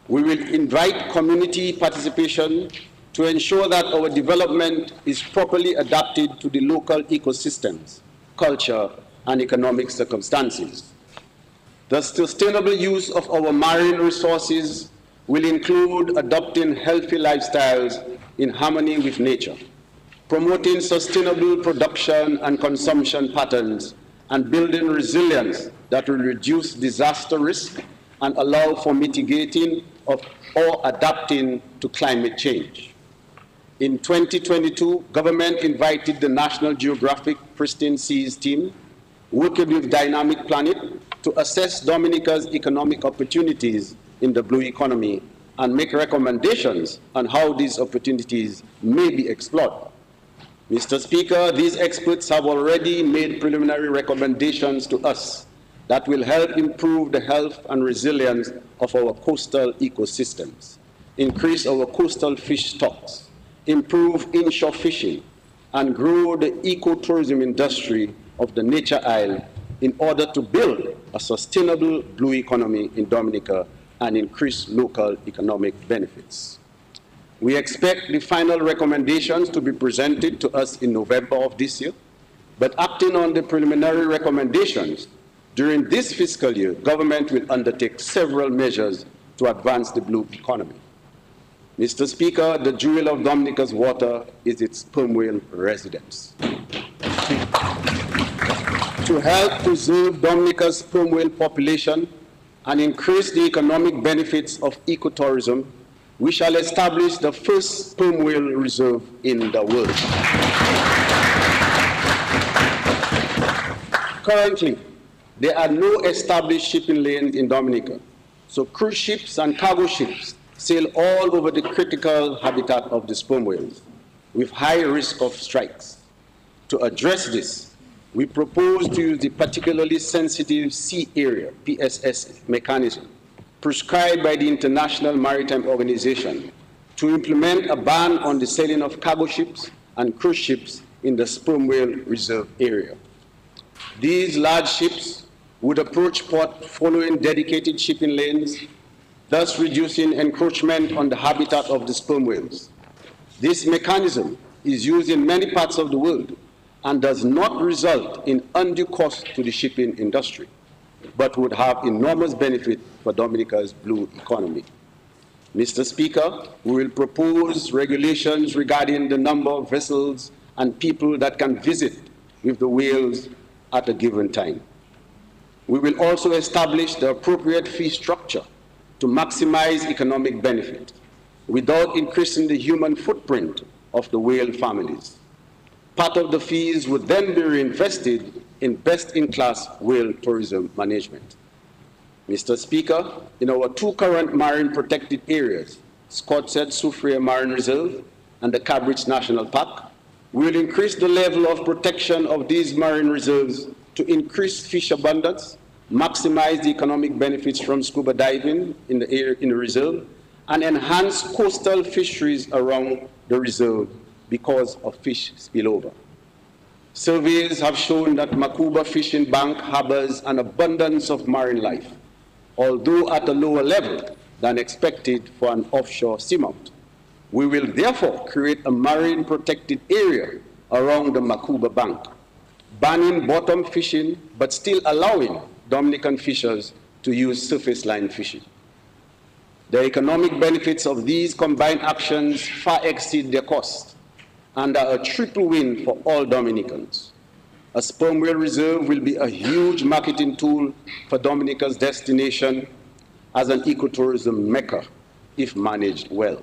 We will invite community participation to ensure that our development is properly adapted to the local ecosystems, culture, and economic circumstances. The sustainable use of our marine resources will include adopting healthy lifestyles in harmony with nature, promoting sustainable production and consumption patterns, and building resilience that will reduce disaster risk and allow for mitigating of or adapting to climate change. In 2022, government invited the National Geographic Pristine Seas team, working with Dynamic Planet, to assess Dominica's economic opportunities in the blue economy and make recommendations on how these opportunities may be explored. Mr. Speaker, these experts have already made preliminary recommendations to us that will help improve the health and resilience of our coastal ecosystems, increase our coastal fish stocks, improve inshore fishing, and grow the ecotourism industry of the Nature Isle in order to build a sustainable blue economy in Dominica and increase local economic benefits. We expect the final recommendations to be presented to us in November of this year, but acting on the preliminary recommendations, during this fiscal year, government will undertake several measures to advance the blue economy. Mr. Speaker, the jewel of Dominica's water is its sperm whale residents. To help preserve Dominica's sperm whale population and increase the economic benefits of ecotourism, we shall establish the first sperm whale reserve in the world. Currently, there are no established shipping lanes in Dominica, so cruise ships and cargo ships sail all over the critical habitat of the sperm whales, with high risk of strikes. To address this, we propose to use the particularly sensitive sea area, PSS mechanism, prescribed by the International Maritime Organization, to implement a ban on the sailing of cargo ships and cruise ships in the sperm whale reserve area. These large ships would approach port following dedicated shipping lanes, thus reducing encroachment on the habitat of the sperm whales. This mechanism is used in many parts of the world, and does not result in undue cost to the shipping industry, but would have enormous benefit for Dominica's blue economy. Mr. Speaker, we will propose regulations regarding the number of vessels and people that can visit with the whales at a given time. We will also establish the appropriate fee structure to maximize economic benefit without increasing the human footprint of the whale families. Part of the fees would then be reinvested in best-in-class whale tourism management. Mr. Speaker, in our two current marine protected areas, Scottshead-Soufriere Marine Reserve and the Cabridge National Park, we will increase the level of protection of these marine reserves to increase fish abundance, maximize the economic benefits from scuba diving in the reserve, and enhance coastal fisheries around the reserve because of fish spillover. Surveys have shown that Macuba Fishing Bank harbors an abundance of marine life, although at a lower level than expected for an offshore seamount. We will therefore create a marine protected area around the Macuba Bank, banning bottom fishing but still allowing Dominican fishers to use surface line fishing. The economic benefits of these combined actions far exceed their cost and are a triple win for all Dominicans. A sperm whale reserve will be a huge marketing tool for Dominica's destination as an ecotourism mecca if managed well.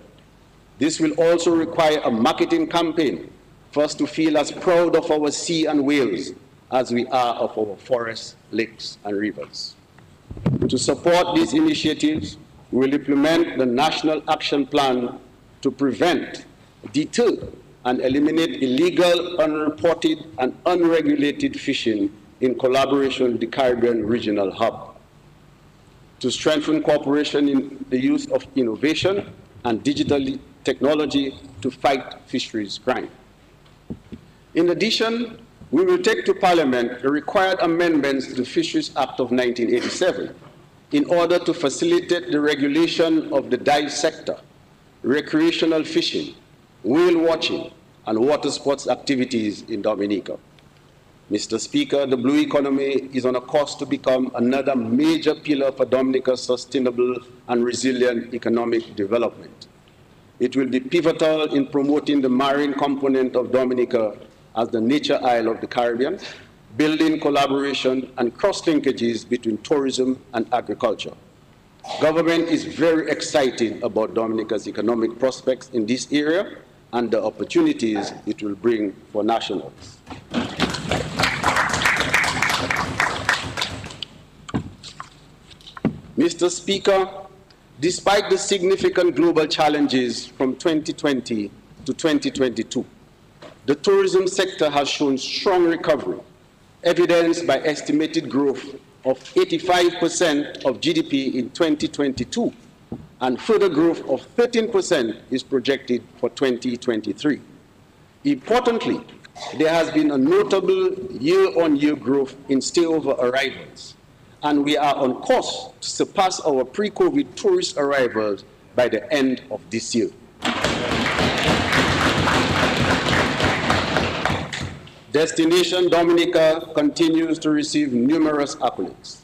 This will also require a marketing campaign for us to feel as proud of our sea and whales as we are of our forests, lakes, and rivers. To support these initiatives, we will implement the National Action Plan to prevent, deter, and eliminate illegal, unreported, and unregulated fishing in collaboration with the Caribbean Regional Hub, to strengthen cooperation in the use of innovation and digital technology to fight fisheries crime. In addition, we will take to Parliament the required amendments to the Fisheries Act of 1987 in order to facilitate the regulation of the dive sector, recreational fishing, whale watching, and water sports activities in Dominica. Mr. Speaker, the blue economy is on a course to become another major pillar for Dominica's sustainable and resilient economic development. It will be pivotal in promoting the marine component of Dominica as the nature isle of the Caribbean, building collaboration and cross-linkages between tourism and agriculture. Government is very excited about Dominica's economic prospects in this area and the opportunities it will bring for nationals. Mr. Speaker, despite the significant global challenges from 2020 to 2022, the tourism sector has shown strong recovery, evidenced by estimated growth of 85% of GDP in 2022, and further growth of 13% is projected for 2023. Importantly, there has been a notable year-on-year growth in stayover arrivals, and we are on course to surpass our pre-COVID tourist arrivals by the end of this year. Destination Dominica continues to receive numerous accolades.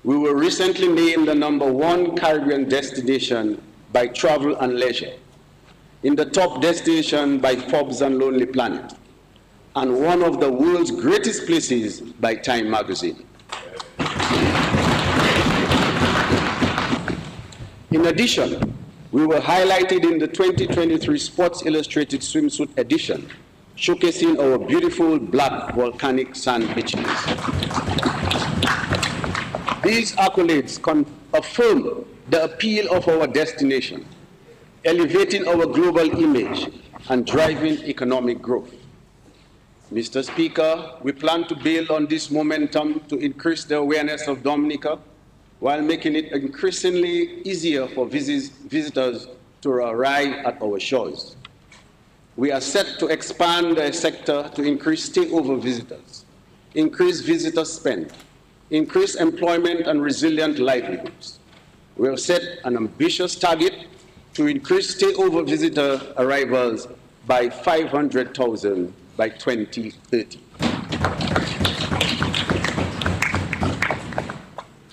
We were recently named the #1 Caribbean destination by Travel and Leisure, in the top destination by Forbes and Lonely Planet, and one of the world's greatest places by Time magazine. In addition, we were highlighted in the 2023 Sports Illustrated Swimsuit edition, showcasing our beautiful black volcanic sand beaches. These accolades affirm the appeal of our destination, elevating our global image and driving economic growth. Mr. Speaker, we plan to build on this momentum to increase the awareness of Dominica while making it increasingly easier for visitors to arrive at our shores. We are set to expand the sector to increase stayover visitors, increase visitor spend, increase employment and resilient livelihoods. We have set an ambitious target to increase stayover visitor arrivals by 500,000 by 2030.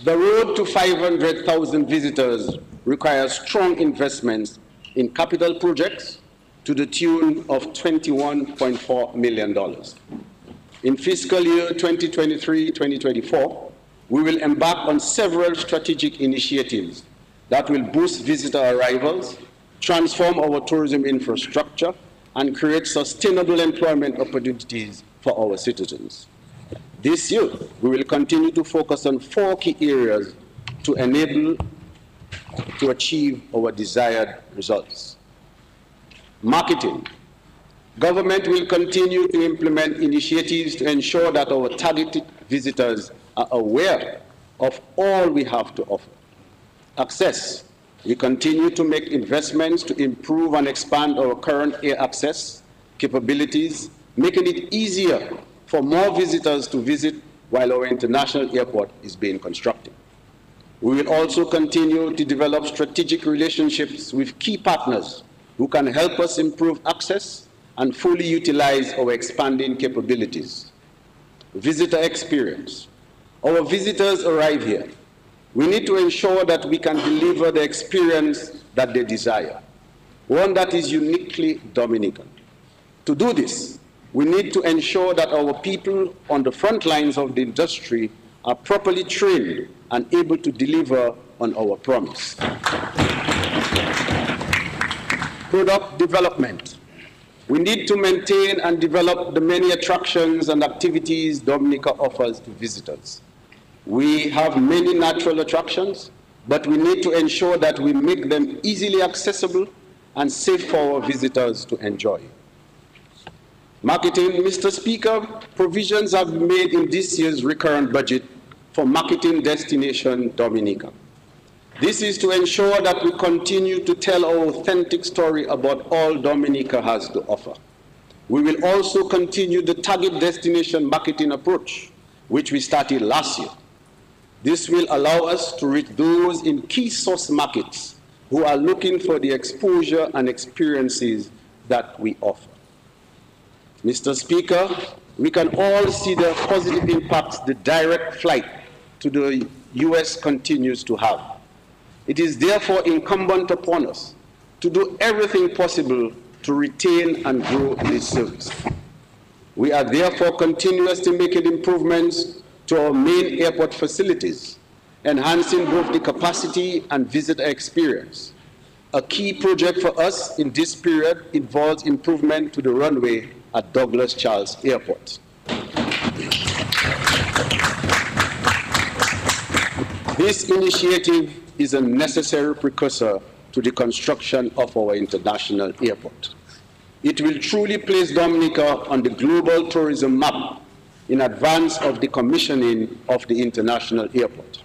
The road to 500,000 visitors requires strong investments in capital projects to the tune of $21.4 million. In fiscal year 2023-2024, we will embark on several strategic initiatives that will boost visitor arrivals, transform our tourism infrastructure, and create sustainable employment opportunities for our citizens. This year, we will continue to focus on 4 key areas to enable to achieve our desired results. Marketing. Government will continue to implement initiatives to ensure that our targeted visitors are aware of all we have to offer. Access. We continue to make investments to improve and expand our current air access capabilities, making it easier for more visitors to visit while our international airport is being constructed. We will also continue to develop strategic relationships with key partners who can help us improve access and fully utilize our expanding capabilities. Visitor experience. Our visitors arrive here. We need to ensure that we can deliver the experience that they desire, one that is uniquely Dominican. To do this, we need to ensure that our people on the front lines of the industry are properly trained and able to deliver on our promise. Product development. We need to maintain and develop the many attractions and activities Dominica offers to visitors. We have many natural attractions, but we need to ensure that we make them easily accessible and safe for our visitors to enjoy. Marketing. Mr. Speaker, provisions have been made in this year's recurrent budget for marketing destination Dominica. This is to ensure that we continue to tell our authentic story about all Dominica has to offer. We will also continue the target destination marketing approach, which we started last year. This will allow us to reach those in key source markets who are looking for the exposure and experiences that we offer. Mr. Speaker, we can all see the positive impacts the direct flight to the US continues to have. It is therefore incumbent upon us to do everything possible to retain and grow this service. We are therefore continuously making improvements to our main airport facilities, enhancing both the capacity and visitor experience. A key project for us in this period involves improvement to the runway at Douglas Charles Airport. This initiative is a necessary precursor to the construction of our international airport. It will truly place Dominica on the global tourism map in advance of the commissioning of the international airport.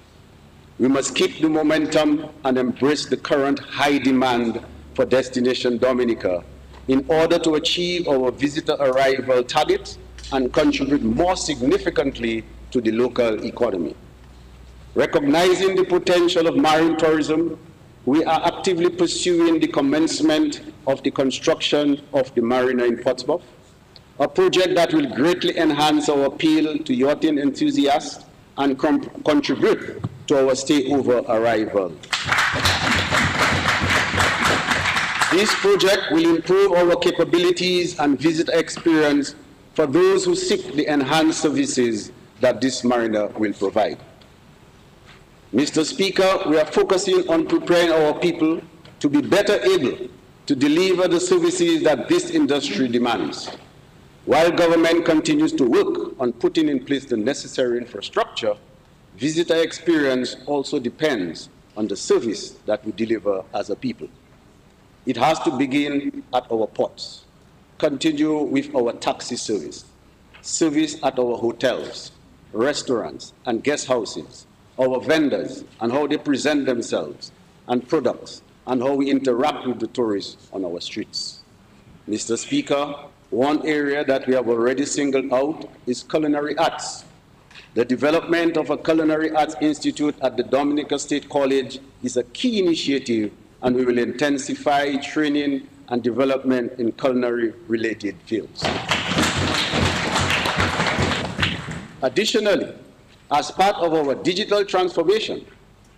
We must keep the momentum and embrace the current high demand for destination Dominica in order to achieve our visitor arrival target and contribute more significantly to the local economy. Recognizing the potential of marine tourism, we are actively pursuing the commencement of the construction of the marina in Portsmouth, a project that will greatly enhance our appeal to yachting enthusiasts and contribute to our stayover arrival. This project will improve our capabilities and visitor experience for those who seek the enhanced services that this marina will provide. Mr. Speaker, we are focusing on preparing our people to be better able to deliver the services that this industry demands. While government continues to work on putting in place the necessary infrastructure, visitor experience also depends on the service that we deliver as a people. It has to begin at our ports, continue with our taxi service, service at our hotels, restaurants, and guest houses, our vendors and how they present themselves and products, and how we interact with the tourists on our streets. Mr. Speaker, one area that we have already singled out is culinary arts. The development of a culinary arts institute at the Dominica State College is a key initiative, and we will intensify training and development in culinary-related fields. Additionally, As part of our digital transformation,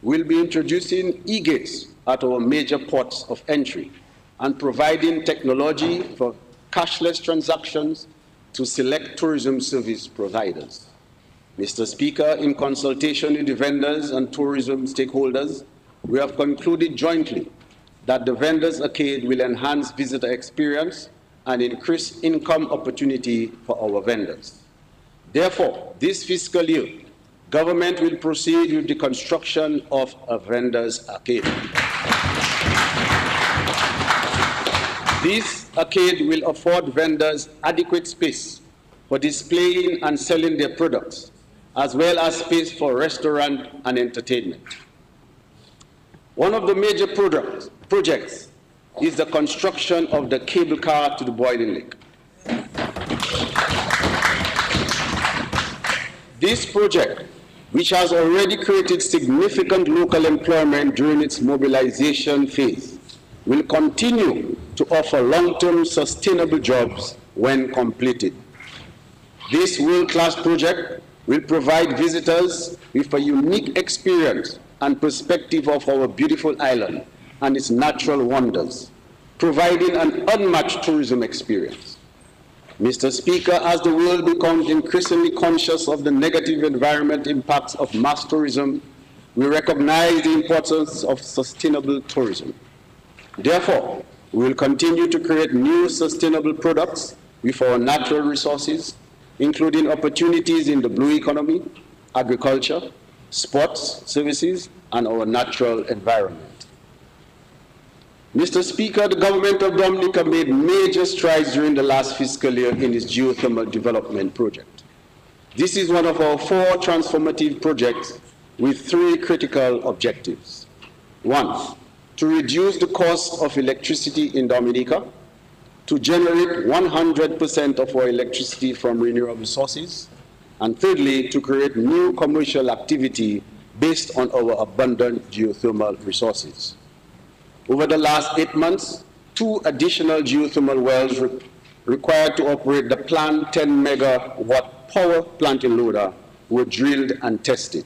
we'll be introducing e-gates at our major ports of entry and providing technology for cashless transactions to select tourism service providers. Mr. Speaker, in consultation with the vendors and tourism stakeholders, we have concluded jointly that the Vendors Arcade will enhance visitor experience and increase income opportunity for our vendors. Therefore, this fiscal year, government will proceed with the construction of a Vendors Arcade. This arcade will afford vendors adequate space for displaying and selling their products, as well as space for restaurant and entertainment. One of the major projects is the construction of the cable car to the Boiling Lake. This project, which has already created significant local employment during its mobilization phase, will continue to offer long-term sustainable jobs when completed. This world-class project will provide visitors with a unique experience and perspective of our beautiful island and its natural wonders, providing an unmatched tourism experience. Mr. Speaker, as the world becomes increasingly conscious of the negative environmental impacts of mass tourism, we recognize the importance of sustainable tourism. Therefore, we will continue to create new sustainable products with our natural resources, including opportunities in the blue economy, agriculture, sports, services, and our natural environment. Mr. Speaker, the government of Dominica made major strides during the last fiscal year in its geothermal development project. This is one of our 4 transformative projects with 3 critical objectives. 1, to reduce the cost of electricity in Dominica, to generate 100% of our electricity from renewable sources, and thirdly, to create new commercial activity based on our abundant geothermal resources. Over the last 8 months, 2 additional geothermal wells required to operate the planned 10 megawatt power plant in Loda were drilled and tested.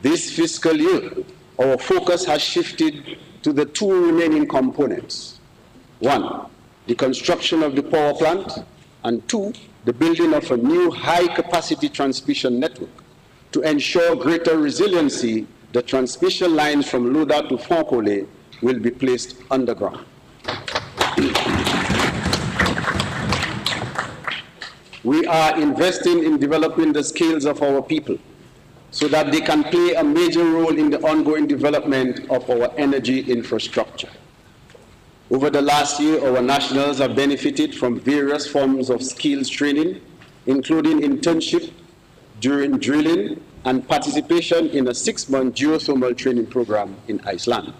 This fiscal year, our focus has shifted to the 2 remaining components. 1, the construction of the power plant, and 2, the building of a new high-capacity transmission network. To ensure greater resiliency, the transmission lines from Loda to Fonkole will be placed underground. We are investing in developing the skills of our people so that they can play a major role in the ongoing development of our energy infrastructure. Over the last year, our nationals have benefited from various forms of skills training, including internship during drilling and participation in a 6-month geothermal training program in Iceland.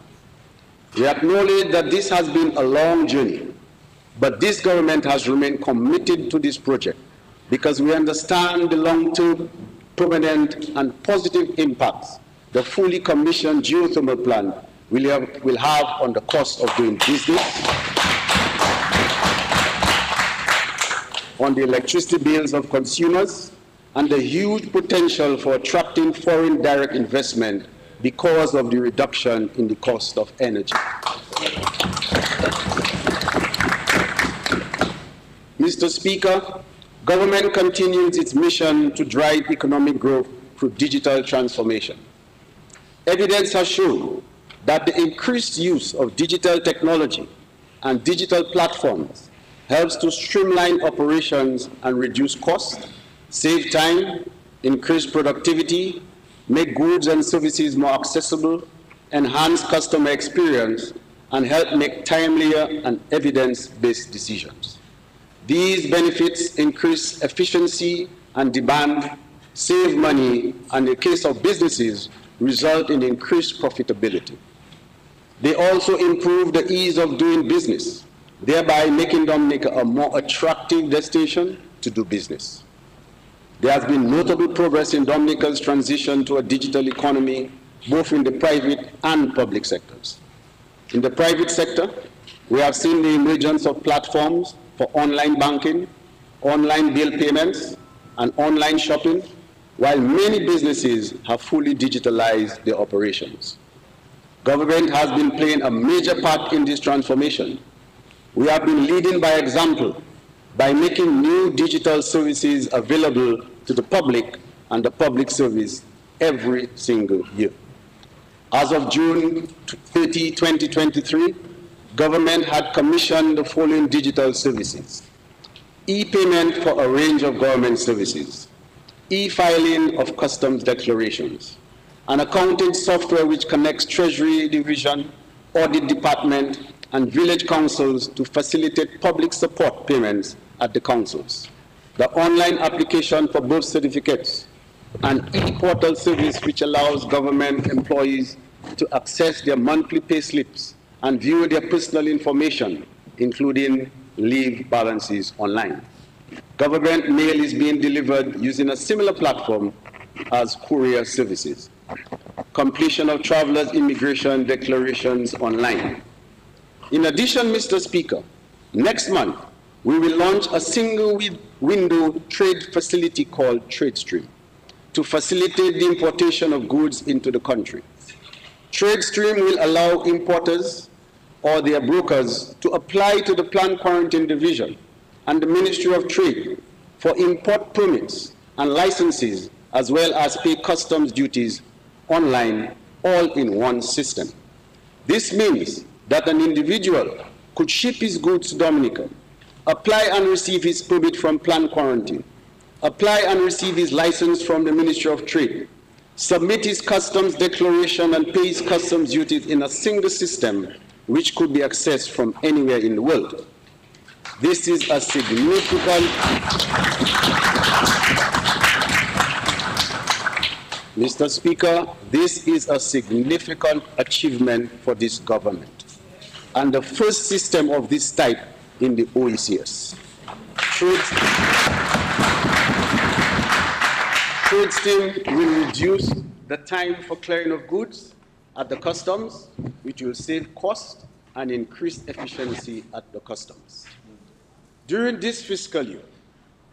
We acknowledge that this has been a long journey, but this government has remained committed to this project because we understand the long-term, permanent, and positive impacts the fully commissioned geothermal plant will have on the cost of doing business, on the electricity bills of consumers, and the huge potential for attracting foreign direct investment because of the reduction in the cost of energy. Mr. Speaker, government continues its mission to drive economic growth through digital transformation. Evidence has shown that the increased use of digital technology and digital platforms helps to streamline operations and reduce costs, save time, increase productivity, make goods and services more accessible, enhance customer experience, and help make timelier and evidence-based decisions. These benefits increase efficiency and demand, save money, and in the case of businesses, result in increased profitability. They also improve the ease of doing business, thereby making Dominica a more attractive destination to do business. There has been notable progress in Dominica's transition to a digital economy, both in the private and public sectors. In the private sector, we have seen the emergence of platforms for online banking, online bill payments, and online shopping, while many businesses have fully digitalized their operations. Government has been playing a major part in this transformation. We have been leading by example by making new digital services available to the public and the public service every single year. As of June 30, 2023, government had commissioned the following digital services: e-payment for a range of government services, e-filing of customs declarations, an accounting software which connects Treasury Division, Audit Department, and village councils to facilitate public support payments at the councils, the online application for birth certificates, an e-portal service which allows government employees to access their monthly pay slips and view their personal information, including leave balances online. Government mail is being delivered using a similar platform as courier services. Completion of travelers' immigration declarations online. In addition, Mr. Speaker, next month, we will launch a single window trade facility called TradeStream to facilitate the importation of goods into the country. TradeStream will allow importers or their brokers to apply to the Planned Quarantine Division and the Ministry of Trade for import permits and licenses, as well as pay customs duties online, all in one system. This means that an individual could ship his goods to Dominica, apply and receive his permit from Planned Quarantine, apply and receive his license from the Ministry of Trade, submit his customs declaration and pay his customs duties in a single system which could be accessed from anywhere in the world. This is a significant, Mr. Speaker, this is a significant achievement for this government and the first system of this type in the OECS. TradeStream will reduce the time for clearing of goods at the customs, which will save cost and increase efficiency at the customs. During this fiscal year,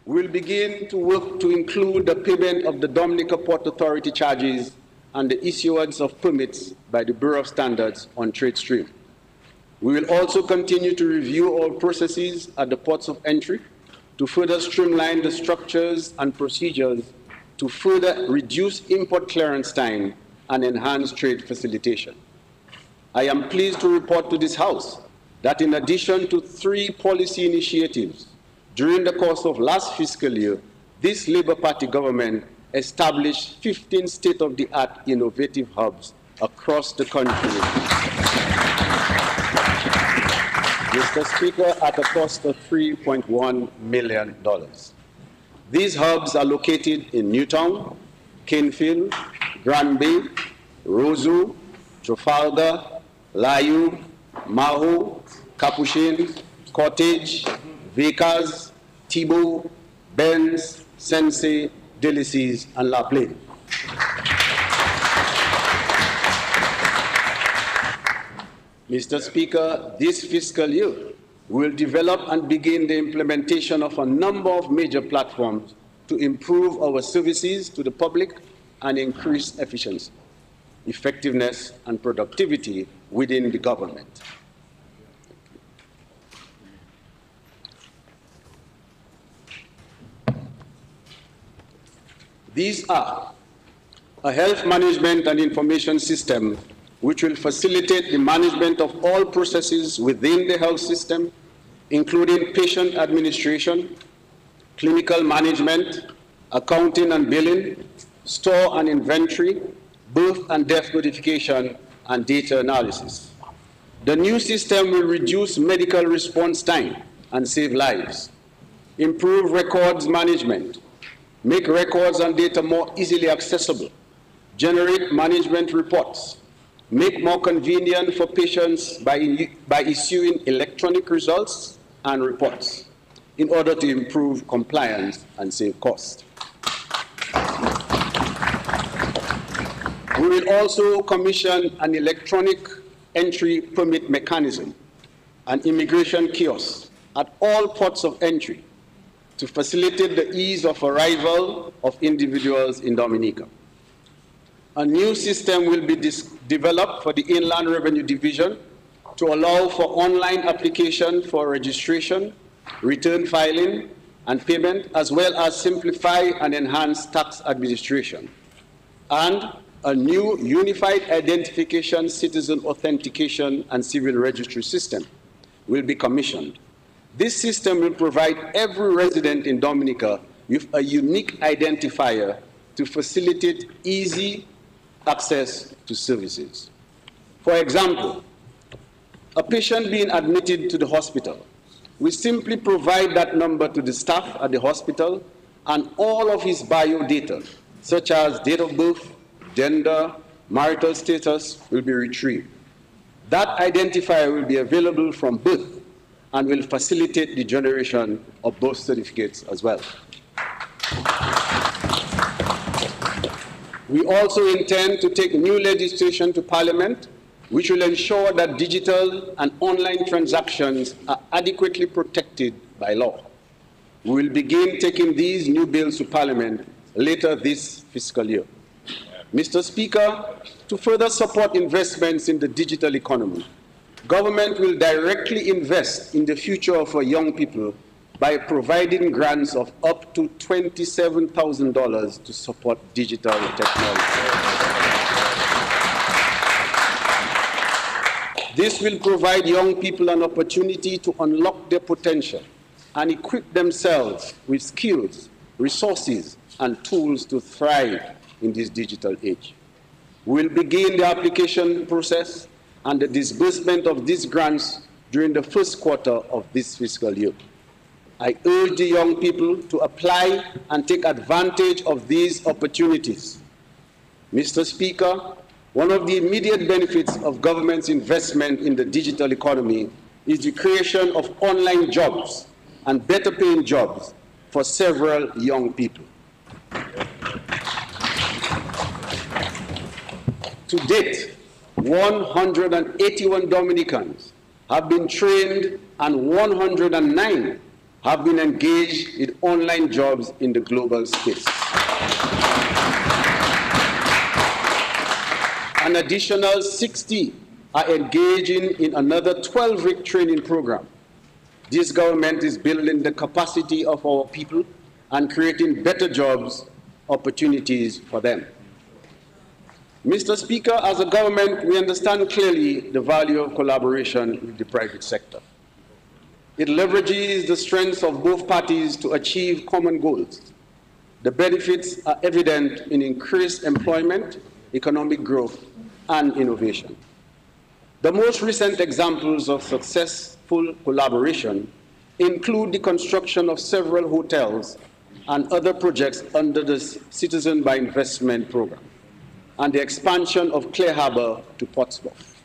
we will begin to work to include the payment of the Dominica Port Authority charges and the issuance of permits by the Bureau of Standards on TradeStream. We will also continue to review our processes at the ports of entry to further streamline the structures and procedures to further reduce import clearance time and enhance trade facilitation. I am pleased to report to this House that in addition to 3 policy initiatives during the course of last fiscal year, this Labour Party government established 15 state-of-the-art innovative hubs across the country, Mr. Speaker, at a cost of $3.1 million. These hubs are located in Newtown, Canefield, Granby, Roseau, Trafalgar, Layu, Maho, Capuchin, Cottage, Vickers, Thibault, Benz, Sensei, Delices, and La Plaine. Mr. Speaker, this fiscal year, we will develop and begin the implementation of a number of major platforms to improve our services to the public and increase efficiency, effectiveness, and productivity within the government. These are a health management and information system which will facilitate the management of all processes within the health system, including patient administration, clinical management, accounting and billing, store and inventory, birth and death notification, and data analysis. The new system will reduce medical response time and save lives, improve records management, make records and data more easily accessible, generate management reports, make more convenient for patients by issuing electronic results and reports in order to improve compliance and save costs. We will also commission an electronic entry permit mechanism and immigration kiosk at all ports of entry to facilitate the ease of arrival of individuals in Dominica. A new system will be developed for the Inland Revenue Division to allow for online application for registration, return filing, and payment, as well as simplify and enhance tax administration. And a new unified identification, citizen authentication, and civil registry system will be commissioned. This system will provide every resident in Dominica with a unique identifier to facilitate easy access to services. For example, a patient being admitted to the hospital, we simply provide that number to the staff at the hospital, and all of his bio data, such as date of birth, gender, marital status, will be retrieved. That identifier will be available from birth and will facilitate the generation of birth certificates as well. We also intend to take new legislation to Parliament, which will ensure that digital and online transactions are adequately protected by law. We will begin taking these new bills to Parliament later this fiscal year. Mr. Speaker, to further support investments in the digital economy, government will directly invest in the future of our young people by providing grants of up to $27,000 to support digital technology. This will provide young people an opportunity to unlock their potential and equip themselves with skills, resources, and tools to thrive in this digital age. We will begin the application process and the disbursement of these grants during the first quarter of this fiscal year. I urge the young people to apply and take advantage of these opportunities. Mr. Speaker, one of the immediate benefits of government's investment in the digital economy is the creation of online jobs and better paying jobs for several young people. To date, 181 Dominicans have been trained and 109 have been engaged in online jobs in the global space. An additional 60 are engaging in another 12-week training program. This government is building the capacity of our people and creating better jobs opportunities for them. Mr. Speaker, as a government, we understand clearly the value of collaboration with the private sector. It leverages the strengths of both parties to achieve common goals. The benefits are evident in increased employment, economic growth, and innovation. The most recent examples of successful collaboration include the construction of several hotels and other projects under the Citizen by Investment program, and the expansion of Clear Harbor to Portsmouth.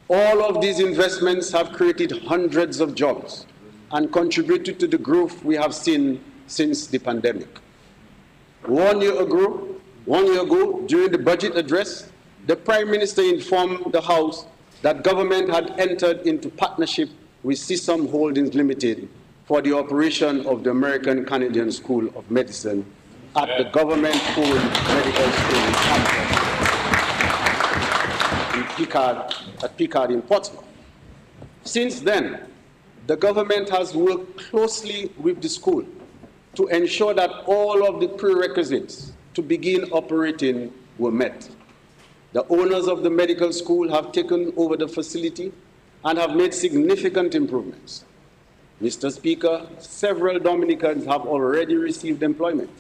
All of these investments have created hundreds of jobs and contributed to the growth we have seen since the pandemic. One year ago, during the budget address, the Prime Minister informed the House that government had entered into partnership with CSUM Holdings Limited for the operation of the American Canadian School of Medicine at the government-owned medical school in campus at Picard in Portsmouth. Since then, the government has worked closely with the school to ensure that all of the prerequisites to begin operating were met. The owners of the medical school have taken over the facility and have made significant improvements. Mr. Speaker, several Dominicans have already received employment.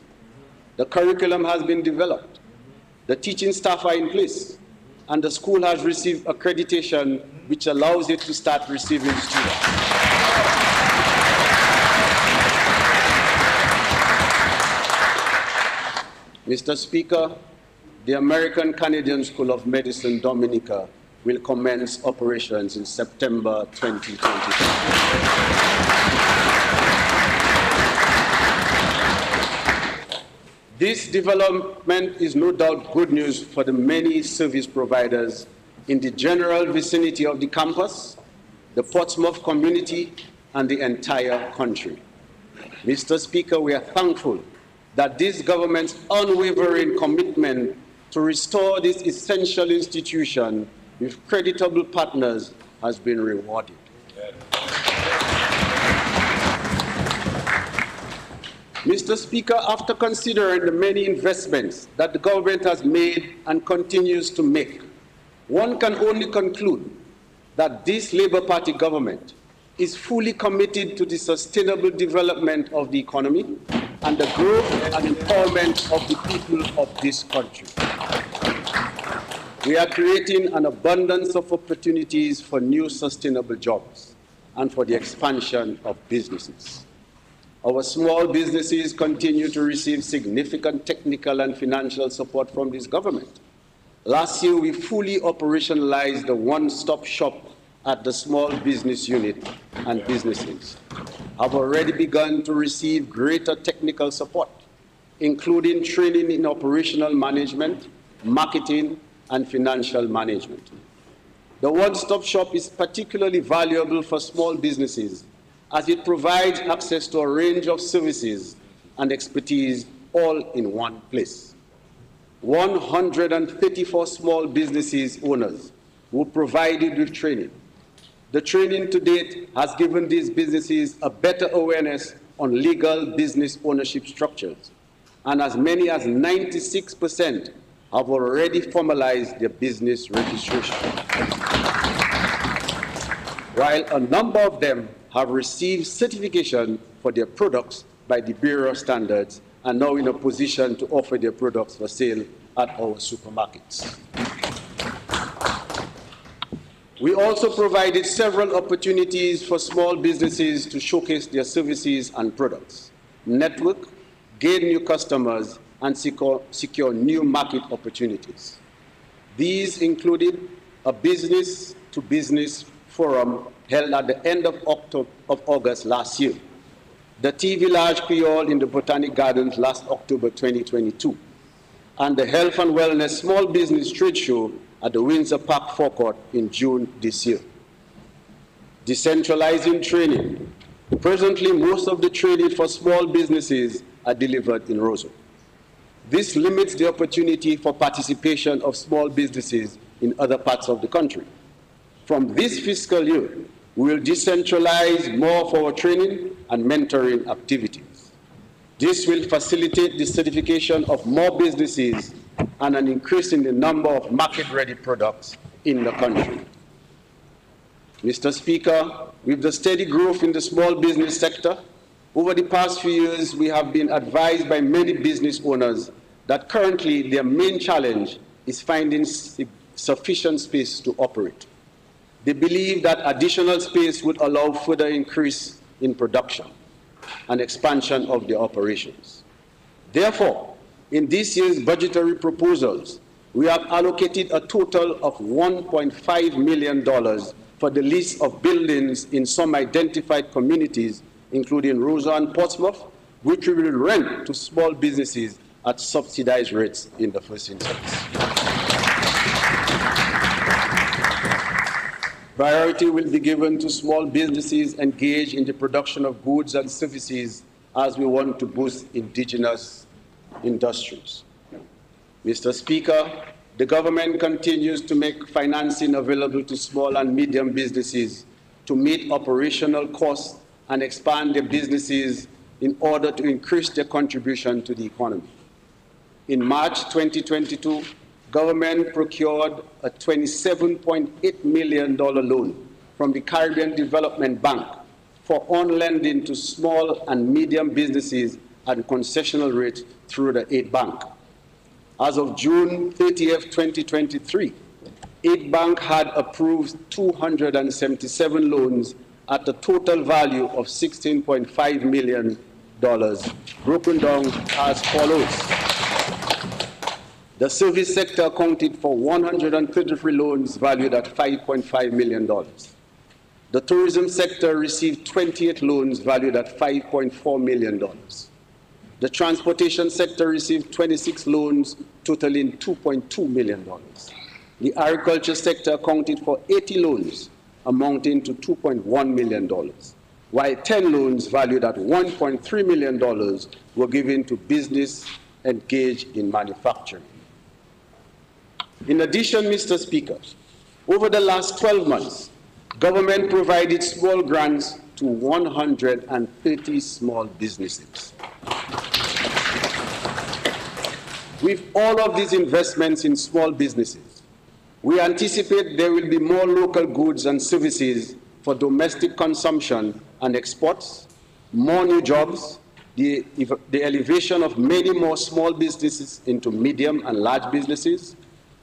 The curriculum has been developed. The teaching staff are in place, and the school has received accreditation which allows it to start receiving students. Mr. Speaker, the American Canadian School of Medicine, Dominica, will commence operations in September 2022. This development is no doubt good news for the many service providers in the general vicinity of the campus, the Portsmouth community, and the entire country. Mr. Speaker, we are thankful that this government's unwavering commitment to restore this essential institution with creditable partners has been rewarded. Mr. Speaker, after considering the many investments that the government has made and continues to make, one can only conclude that this Labour Party government is fully committed to the sustainable development of the economy and the growth and empowerment of the people of this country. We are creating an abundance of opportunities for new sustainable jobs and for the expansion of businesses. Our small businesses continue to receive significant technical and financial support from this government. Last year, we fully operationalized the one-stop shop at the small business unit, and businesses have already begun to receive greater technical support, including training in operational management, marketing, and financial management. The one-stop shop is particularly valuable for small businesses as it provides access to a range of services and expertise all in one place. 134 small businesses owners were provided with training. The training to date has given these businesses a better awareness on legal business ownership structures, and as many as 96% have already formalized their business registration, while a number of them have received certification for their products by the Bureau of Standards and now in a position to offer their products for sale at our supermarkets. We also provided several opportunities for small businesses to showcase their services and products, network, gain new customers, and secure new market opportunities. These included a business-to-business forum held at the end of August last year, the Tea Village Creole in the Botanic Gardens last October 2022, and the Health and Wellness Small Business Trade Show at the Windsor Park Forecourt in June this year. Decentralizing training. Presently, most of the training for small businesses are delivered in Roseau. This limits the opportunity for participation of small businesses in other parts of the country. From this fiscal year, we will decentralize more of our training and mentoring activities. This will facilitate the certification of more businesses and an increase in the number of market-ready products in the country. Mr. Speaker, with the steady growth in the small business sector, over the past few years, we have been advised by many business owners that currently their main challenge is finding sufficient space to operate. They believe that additional space would allow further increase in production and expansion of their operations. Therefore, in this year's budgetary proposals, we have allocated a total of $1.5 million for the lease of buildings in some identified communities, including Roseau and Portsmouth, which we will rent to small businesses at subsidized rates in the first instance. Priority will be given to small businesses engaged in the production of goods and services as we want to boost indigenous industries. Mr. Speaker, the government continues to make financing available to small and medium businesses to meet operational costs and expand their businesses in order to increase their contribution to the economy. In March 2022, government procured a $27.8 million loan from the Caribbean Development Bank for on-lending to small and medium businesses at concessional rates through the Aid Bank. As of June 30th, 2023, Aid Bank had approved 277 loans at a total value of $16.5 million, broken down as follows. The service sector accounted for 133 loans valued at $5.5 million. The tourism sector received 28 loans valued at $5.4 million. The transportation sector received 26 loans totaling $2.2 million. The agriculture sector accounted for 80 loans amounting to $2.1 million. while 10 loans valued at $1.3 million were given to business engaged in manufacturing. In addition, Mr. Speaker, over the last 12 months, government provided small grants to 130 small businesses. With all of these investments in small businesses, we anticipate there will be more local goods and services for domestic consumption and exports, more new jobs, the elevation of many more small businesses into medium and large businesses,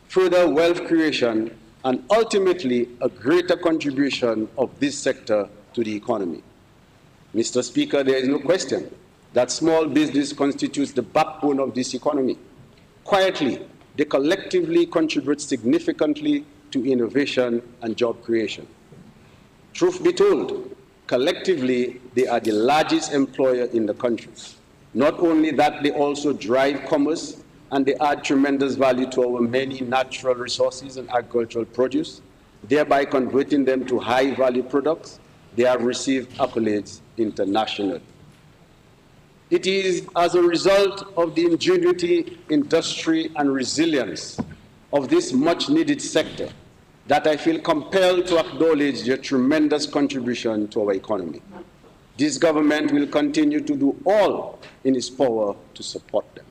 further wealth creation, and ultimately a greater contribution of this sector to the economy. Mr. Speaker, there is no question that small business constitutes the backbone of this economy. Quietly, they collectively contribute significantly to innovation and job creation. Truth be told, collectively, they are the largest employer in the country. Not only that, they also drive commerce and they add tremendous value to our many natural resources and agricultural produce, thereby converting them to high-value products. They have received accolades internationally. It is as a result of the ingenuity, industry, and resilience of this much-needed sector that I feel compelled to acknowledge their tremendous contribution to our economy. This government will continue to do all in its power to support them.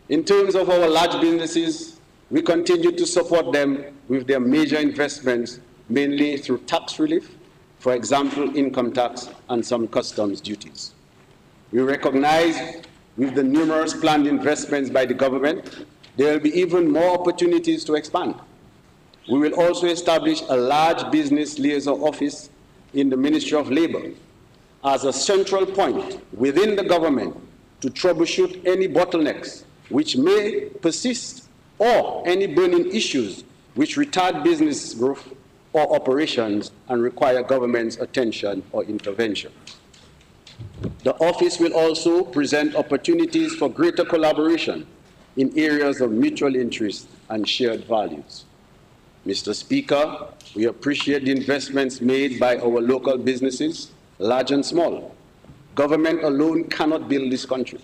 In terms of our large businesses, we continue to support them with their major investments, mainly through tax relief, for example, income tax and some customs duties. We recognize with the numerous planned investments by the government, there will be even more opportunities to expand. We will also establish a large business liaison office in the Ministry of Labor as a central point within the government to troubleshoot any bottlenecks which may persist or any burning issues which retard business growth or operations and require government's attention or intervention. The office will also present opportunities for greater collaboration in areas of mutual interest and shared values. Mr. Speaker, we appreciate the investments made by our local businesses, large and small. Government alone cannot build this country.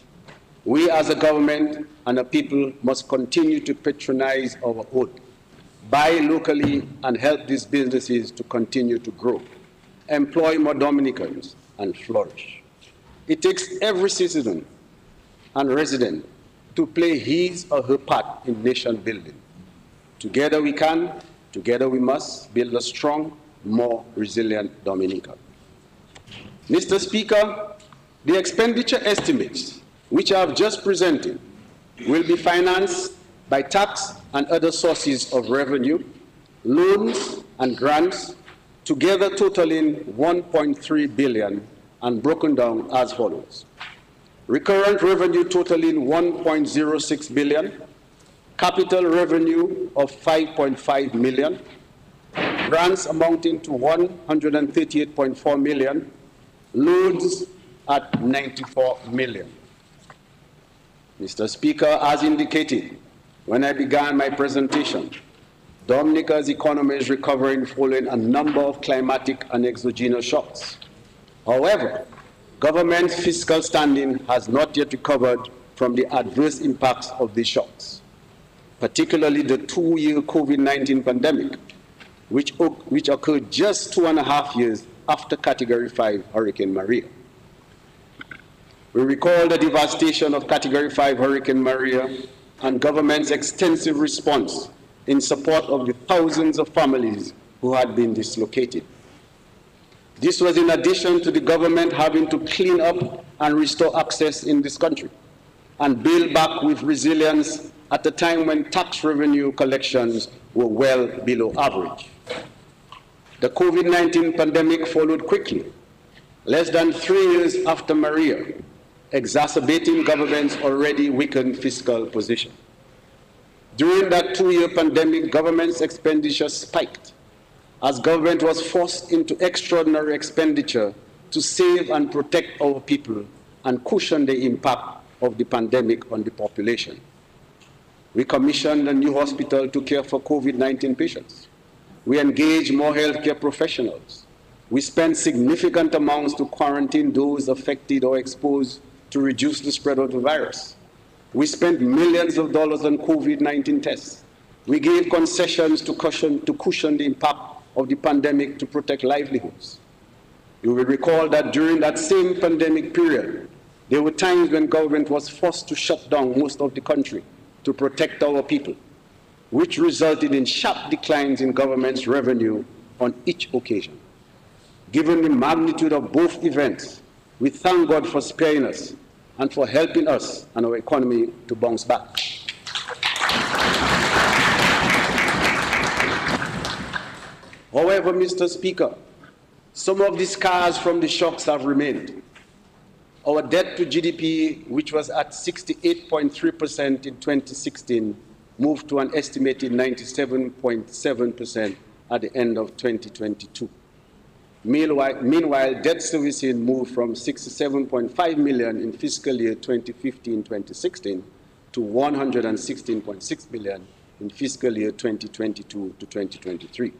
We as a government and a people must continue to patronize our own, buy locally and help these businesses to continue to grow, employ more Dominicans and flourish. It takes every citizen and resident to play his or her part in nation building. Together we can, together we must build a strong, more resilient Dominica. Mr. Speaker, the expenditure estimates which I have just presented will be financed by tax and other sources of revenue, loans and grants, together totaling $1.3 billion and broken down as follows. Recurrent revenue totaling $1.06 billion, capital revenue of $5.5 million, grants amounting to $138.4 million, loans at $94 million. Mr. Speaker, as indicated when I began my presentation, Dominica's economy is recovering following a number of climatic and exogenous shocks. However, government's fiscal standing has not yet recovered from the adverse impacts of these shocks, particularly the two-year COVID-19 pandemic, which occurred just 2.5 years after Category 5 Hurricane Maria. We recall the devastation of Category 5 Hurricane Maria and government's extensive response in support of the thousands of families who had been dislocated. This was in addition to the government having to clean up and restore access in this country and build back with resilience at a time when tax revenue collections were well below average. The COVID-19 pandemic followed quickly, less than 3 years after Maria, exacerbating government's already weakened fiscal position. During that 2-year pandemic, government's expenditure spiked as government was forced into extraordinary expenditure to save and protect our people and cushion the impact of the pandemic on the population. We commissioned a new hospital to care for COVID-19 patients. We engaged more healthcare professionals. We spent significant amounts to quarantine those affected or exposed to reduce the spread of the virus. We spent millions of dollars on COVID-19 tests. We gave concessions to cushion the impact of the pandemic to protect livelihoods. You will recall that during that same pandemic period, there were times when government was forced to shut down most of the country to protect our people, which resulted in sharp declines in government's revenue on each occasion. Given the magnitude of both events, we thank God for sparing us and for helping us and our economy to bounce back. However, Mr. Speaker, some of the scars from the shocks have remained. Our debt to GDP, which was at 68.3% in 2016, moved to an estimated 97.7% at the end of 2022. Meanwhile, debt servicing moved from 67.5 million in fiscal year 2015-2016 to 116.6 million in fiscal year 2022 to 2023.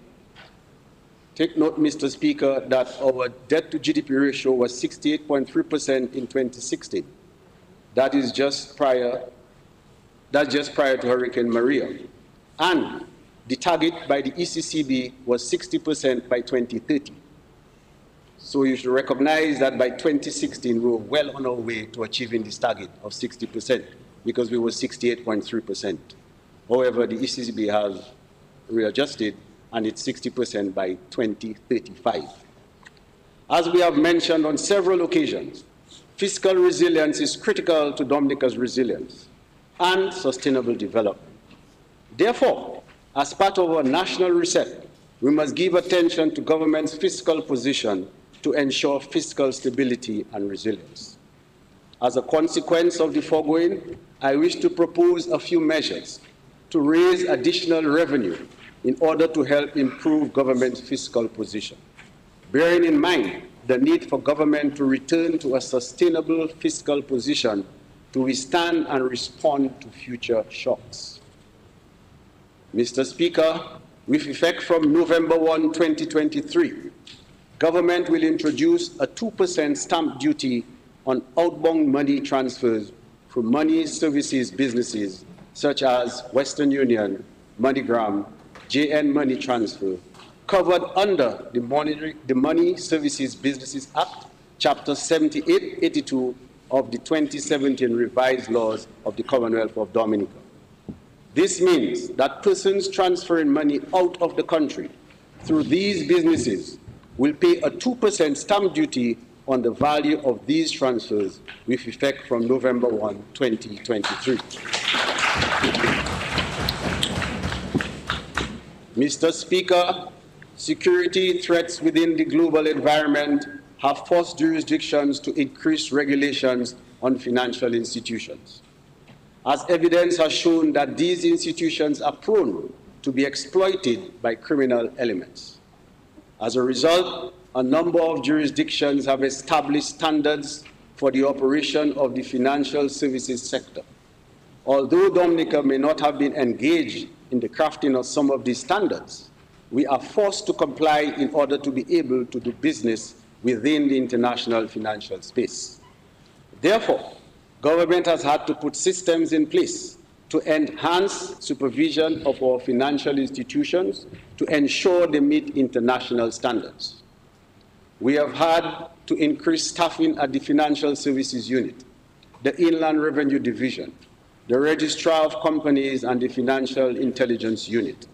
Take note, Mr. Speaker, that our debt to GDP ratio was 68.3% in 2016. That's just prior to Hurricane Maria. And the target by the ECCB was 60% by 2030. So you should recognize that by 2016, we were well on our way to achieving this target of 60% because we were 68.3%. However, the ECCB has readjusted and it's 60% by 2035. As we have mentioned on several occasions, fiscal resilience is critical to Dominica's resilience and sustainable development. Therefore, as part of our national reset, we must give attention to government's fiscal position to ensure fiscal stability and resilience. As a consequence of the foregoing, I wish to propose a few measures to raise additional revenue in order to help improve government's fiscal position, bearing in mind the need for government to return to a sustainable fiscal position to withstand and respond to future shocks. Mr. Speaker, with effect from November 1, 2023, government will introduce a 2% stamp duty on outbound money transfers from money services businesses such as Western Union, MoneyGram, JN Money Transfer, covered under the Money Services Businesses Act, Chapter 7882 of the 2017 revised laws of the Commonwealth of Dominica. This means that persons transferring money out of the country through these businesses will pay a 2% stamp duty on the value of these transfers with effect from November 1, 2023. Mr. Speaker, security threats within the global environment have forced jurisdictions to increase regulations on financial institutions, as evidence has shown that these institutions are prone to be exploited by criminal elements. As a result, a number of jurisdictions have established standards for the operation of the financial services sector. Although Dominica may not have been engaged in the crafting of some of these standards, we are forced to comply in order to be able to do business within the international financial space. Therefore, government has had to put systems in place to enhance supervision of our financial institutions to ensure they meet international standards. We have had to increase staffing at the Financial Services Unit, the Inland Revenue Division, the Registrar of Companies, and the Financial Intelligence Unit.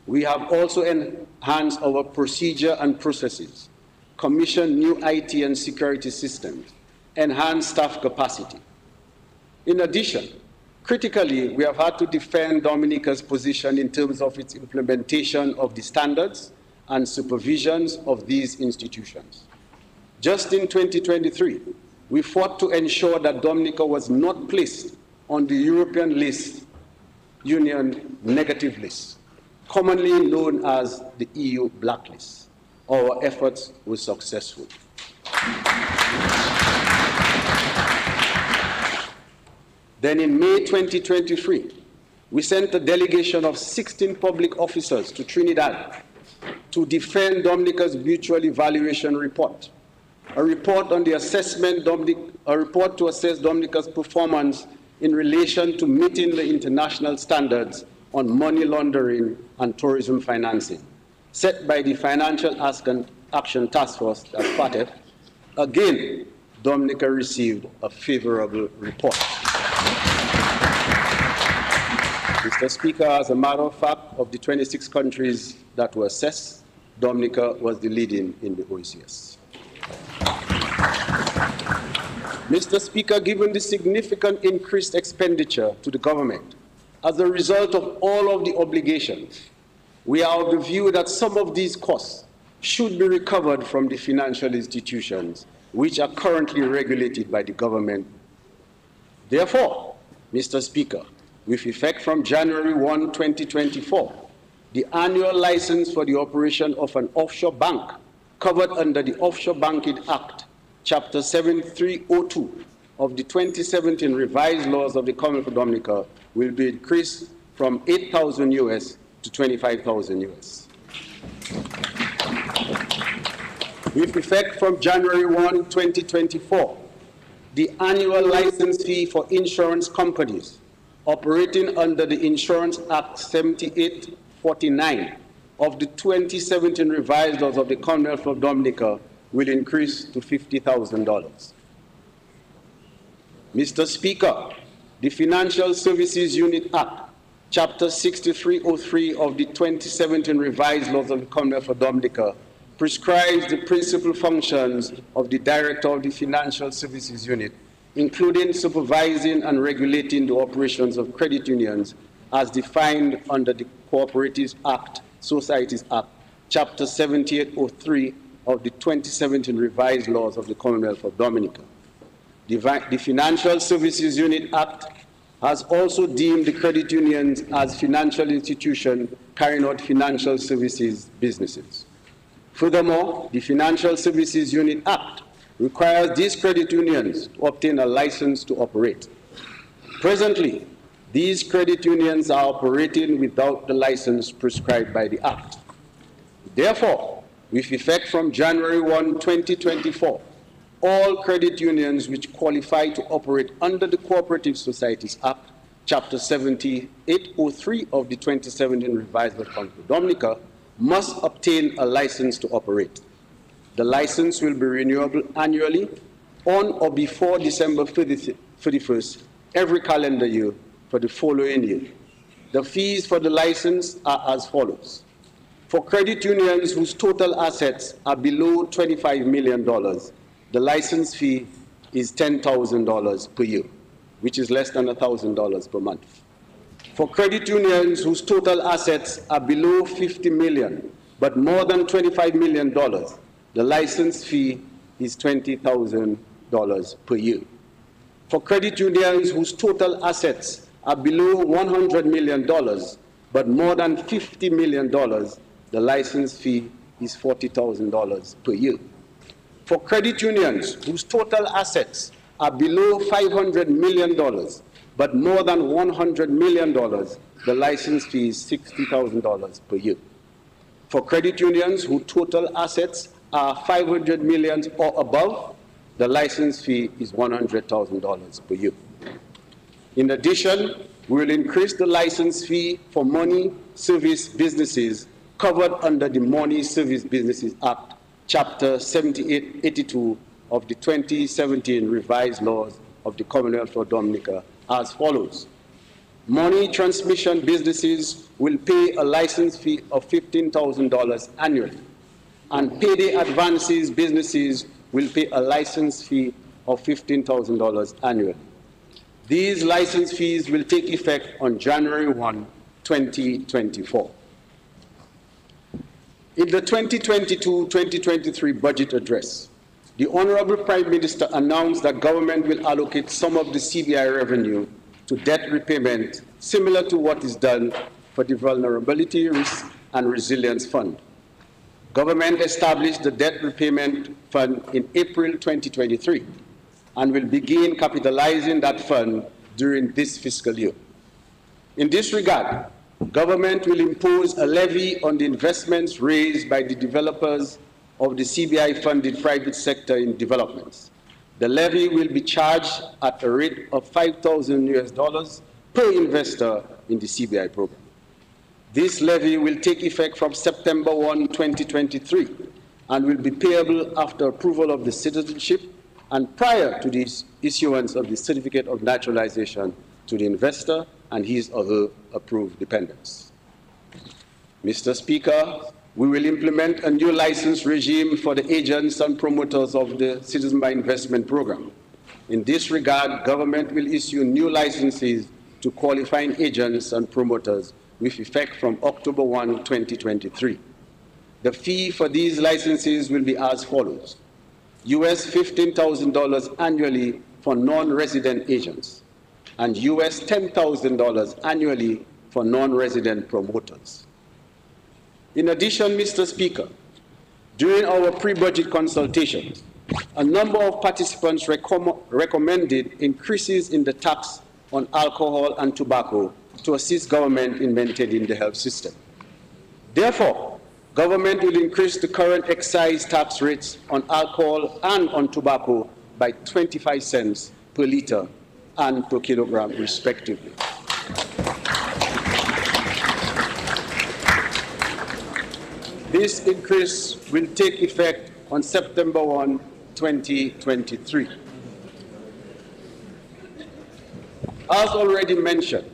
We have also enhanced our procedure and processes, commissioned new IT and security systems, enhanced staff capacity. In addition, critically, we have had to defend Dominica's position in terms of its implementation of the standards and supervisions of these institutions. Just in 2023, we fought to ensure that Dominica was not placed on the European Union negative list, commonly known as the EU blacklist. Our efforts were successful. Then in May 2023, we sent a delegation of 16 public officers to Trinidad to defend Dominica's mutual evaluation report, a report on the assessment, a report to assess Dominica's performance in relation to meeting the international standards on money laundering and tourism financing, set by the Financial Action Task Force, that's FATF. Again, Dominica received a favorable report. Mr. Speaker, as a matter of fact, of the 26 countries that were assessed, Dominica was the leading in the OECS. Mr. Speaker, given the significant increased expenditure to the government as a result of all of the obligations, we are of the view that some of these costs should be recovered from the financial institutions which are currently regulated by the government. Therefore, Mr. Speaker, with effect from January 1, 2024, the annual license for the operation of an offshore bank covered under the Offshore Banking Act, Chapter 7302 of the 2017 revised laws of the Commonwealth of Dominica will be increased from 8,000 US to 25,000 US. With effect from January 1, 2024, the annual license fee for insurance companies operating under the Insurance Act 7849 of the 2017 revised laws of the Commonwealth of Dominica will increase to $50,000. Mr. Speaker, the Financial Services Unit Act, Chapter 6303 of the 2017 revised laws of the Commonwealth of Dominica prescribes the principal functions of the Director of the Financial Services Unit, including supervising and regulating the operations of credit unions as defined under the Cooperatives Act, Societies Act, Chapter 7803 of the 2017 revised laws of the Commonwealth of Dominica. The Financial Services Unit Act has also deemed the credit unions as financial institutions carrying out financial services businesses. Furthermore, the Financial Services Unit Act requires these credit unions to obtain a license to operate. Presently, these credit unions are operating without the license prescribed by the Act. Therefore, with effect from January 1, 2024, all credit unions which qualify to operate under the Cooperative Societies Act, Chapter 7803 of the 2017 revised laws of Dominica, must obtain a license to operate. The license will be renewable annually on or before December 31st every calendar year for the following year. The fees for the license are as follows. For credit unions whose total assets are below $25 million, the license fee is $10,000 per year, which is less than $1,000 per month. For credit unions whose total assets are below $50 million, but more than $25 million, the license fee is $20,000 per year. For credit unions whose total assets are below $100 million, but more than $50 million, the license fee is $40,000 per year. For credit unions whose total assets are below $500 million, but more than $100 million, the license fee is $60,000 per year. For credit unions whose total assets are $500 million or above, the license fee is $100,000 per year. In addition, we will increase the license fee for money service businesses covered under the Money Service Businesses Act, Chapter 7882 of the 2017 revised laws of the Commonwealth of Dominica as follows. Money transmission businesses will pay a license fee of $15,000 annually, and payday advances businesses will pay a license fee of $15,000 annually. These license fees will take effect on January 1, 2024. In the 2022-2023 budget address, the Honorable Prime Minister announced that government will allocate some of the CBI revenue to debt repayment, similar to what is done for the Vulnerability, Risk and Resilience Fund. Government established the Debt Repayment Fund in April 2023 and will begin capitalizing that fund during this fiscal year. In this regard, Government will impose a levy on the investments raised by the developers of the CBI-funded private sector in developments. The levy will be charged at a rate of $5,000 per investor in the CBI program. This levy will take effect from September 1, 2023, and will be payable after approval of the citizenship and prior to the issuance of the certificate of naturalization to the investor and his or her approved dependents. Mr. Speaker, we will implement a new license regime for the agents and promoters of the Citizen by Investment Program. In this regard, government will issue new licenses to qualifying agents and promoters with effect from October 1, 2023. The fee for these licenses will be as follows: US $15,000 annually for non-resident agents, and US $10,000 annually for non-resident promoters. In addition, Mr. Speaker, during our pre-budget consultations, a number of participants recommended increases in the tax on alcohol and tobacco to assist government in maintaining the health system. Therefore, government will increase the current excise tax rates on alcohol and on tobacco by 25 cents per litre and per kilogram, respectively. This increase will take effect on September 1, 2023. As already mentioned,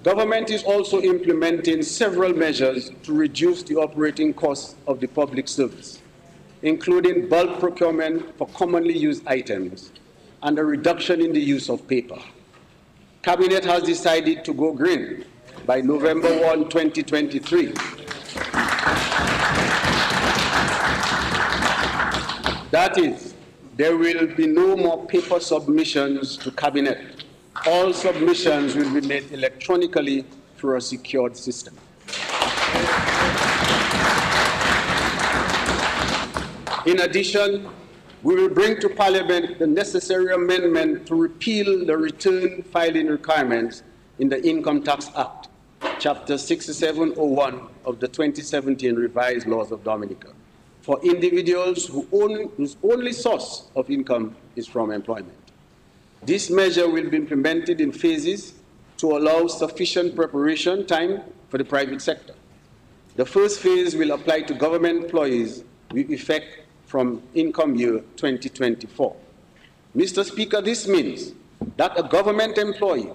government is also implementing several measures to reduce the operating costs of the public service, including bulk procurement for commonly used items and a reduction in the use of paper. Cabinet has decided to go green by November 1, 2023. That is, there will be no more paper submissions to Cabinet. All submissions will be made electronically through a secured system. In addition, we will bring to Parliament the necessary amendment to repeal the return filing requirements in the Income Tax Act, Chapter 6701 of the 2017 Revised Laws of Dominica, for individuals whose only source of income is from employment. This measure will be implemented in phases to allow sufficient preparation time for the private sector. The first phase will apply to government employees with effect from income year 2024. Mr. Speaker, this means that a government employee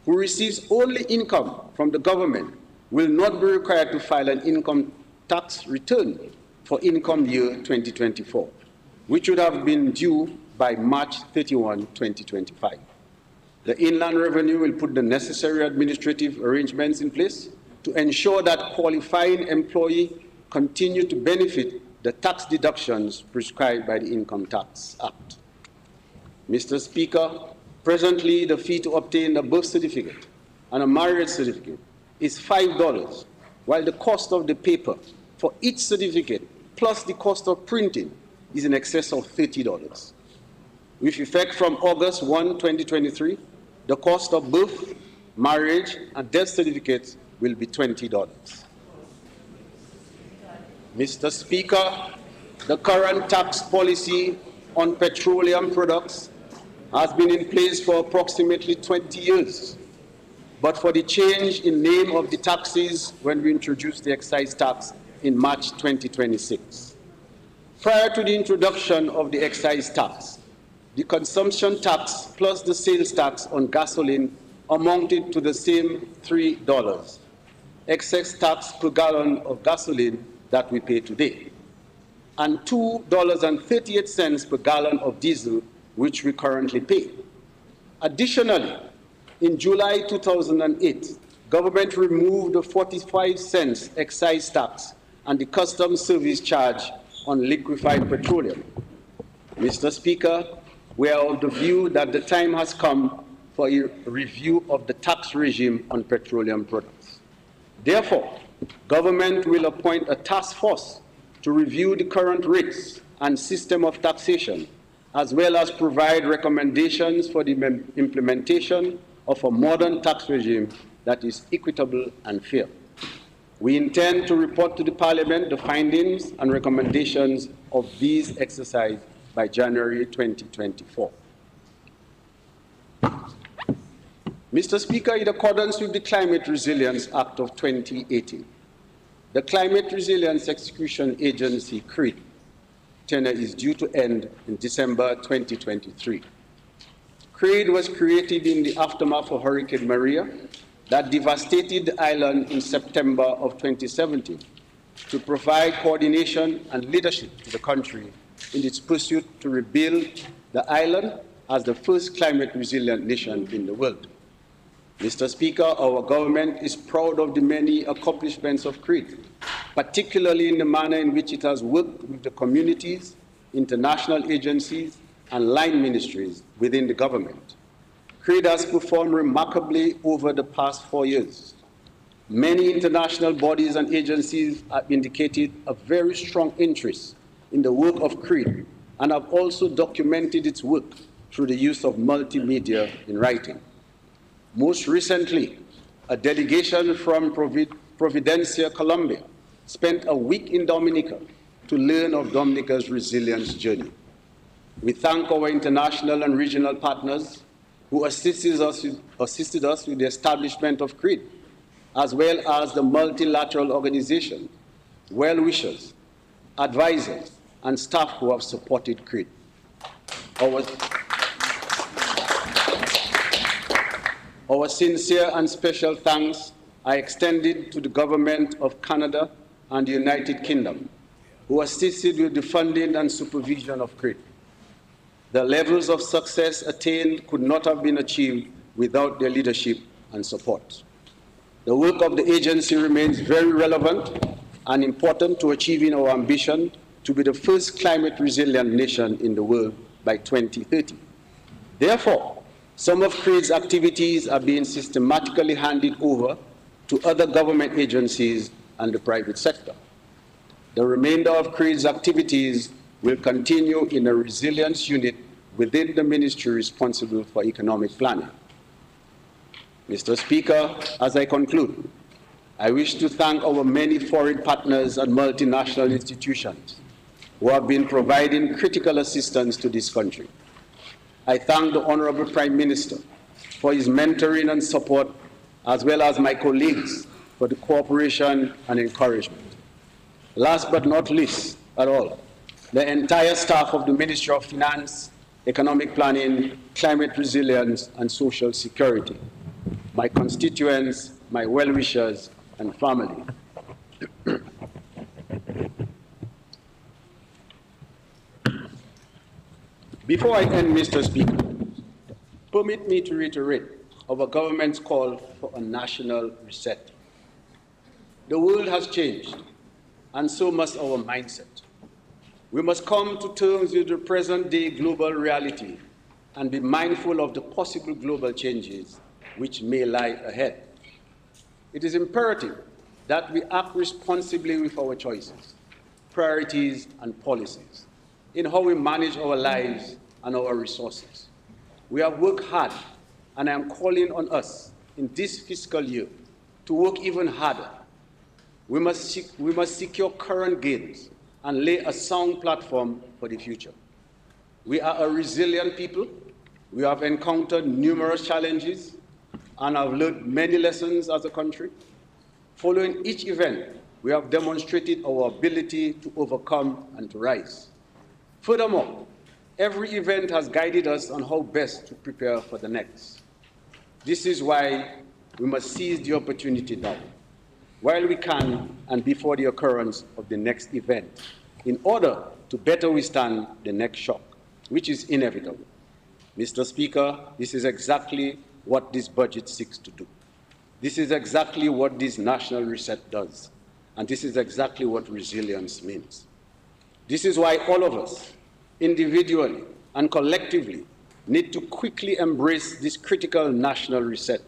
who receives only income from the government will not be required to file an income tax return for income year 2024, which would have been due by March 31, 2025. The Inland Revenue will put the necessary administrative arrangements in place to ensure that qualifying employees continue to benefit the tax deductions prescribed by the Income Tax Act. Mr. Speaker, presently the fee to obtain a birth certificate and a marriage certificate is $5, while the cost of the paper for each certificate plus the cost of printing is in excess of $30. With effect from August 1, 2023, the cost of birth, marriage, and death certificates will be $20. Mr. Speaker, the current tax policy on petroleum products has been in place for approximately 20 years, but for the change in name of the taxes when we introduced the excise tax in March 2026. Prior to the introduction of the excise tax, the consumption tax plus the sales tax on gasoline amounted to the same $3, excess tax per gallon of gasoline that we pay today, and $2.38 per gallon of diesel, which we currently pay. Additionally, in July 2008, government removed the 45 cents excise tax and the customs service charge on liquefied petroleum. Mr. Speaker, we are of the view that the time has come for a review of the tax regime on petroleum products. Therefore, government will appoint a task force to review the current rates and system of taxation, as well as provide recommendations for the implementation of a modern tax regime that is equitable and fair. We intend to report to the Parliament the findings and recommendations of these exercises by January 2024. Mr. Speaker, in accordance with the Climate Resilience Act of 2018, the Climate Resilience Execution Agency, CRED, tenure is due to end in December 2023. CRED was created in the aftermath of Hurricane Maria that devastated the island in September of 2017 to provide coordination and leadership to the country in its pursuit to rebuild the island as the first climate resilient nation in the world. Mr. Speaker, our government is proud of the many accomplishments of CRED, particularly in the manner in which it has worked with the communities, international agencies, and line ministries within the government. CRED has performed remarkably over the past 4 years. Many international bodies and agencies have indicated a very strong interest in the work of CRED and have also documented its work through the use of multimedia in writing. Most recently, a delegation from Providencia, Colombia, spent a week in Dominica to learn of Dominica's resilience journey. We thank our international and regional partners who assisted us with the establishment of CRED, as well as the multilateral organizations, well-wishers, advisors, and staff who have supported CRED. Our sincere and special thanks are extended to the Government of Canada and the United Kingdom, who assisted with the funding and supervision of CRED. The levels of success attained could not have been achieved without their leadership and support. The work of the agency remains very relevant and important to achieving our ambition to be the first climate resilient nation in the world by 2030. Therefore, some of CRED's activities are being systematically handed over to other government agencies and the private sector. The remainder of CRED's activities will continue in a resilience unit within the ministry responsible for economic planning. Mr. Speaker, as I conclude, I wish to thank our many foreign partners and multinational institutions who have been providing critical assistance to this country. I thank the Honorable Prime Minister for his mentoring and support, as well as my colleagues for the cooperation and encouragement. Last but not least at all, the entire staff of the Ministry of Finance, Economic Planning, Climate Resilience, and Social Security, my constituents, my well-wishers, and family. Before I end, Mr. Speaker, permit me to reiterate our government's call for a national reset. The world has changed, and so must our mindset. We must come to terms with the present-day global reality and be mindful of the possible global changes which may lie ahead. It is imperative that we act responsibly with our choices, priorities, and policies in how we manage our lives and our resources. We have worked hard, and I am calling on us in this fiscal year to work even harder. We must secure current gains and lay a sound platform for the future. We are a resilient people. We have encountered numerous challenges and have learned many lessons as a country. Following each event, we have demonstrated our ability to overcome and to rise. Furthermore, every event has guided us on how best to prepare for the next. This is why we must seize the opportunity now, while we can and before the occurrence of the next event, in order to better withstand the next shock, which is inevitable. Mr. Speaker, this is exactly what this budget seeks to do. This is exactly what this national reset does, and this is exactly what resilience means. This is why all of us, individually and collectively, need to quickly embrace this critical national reset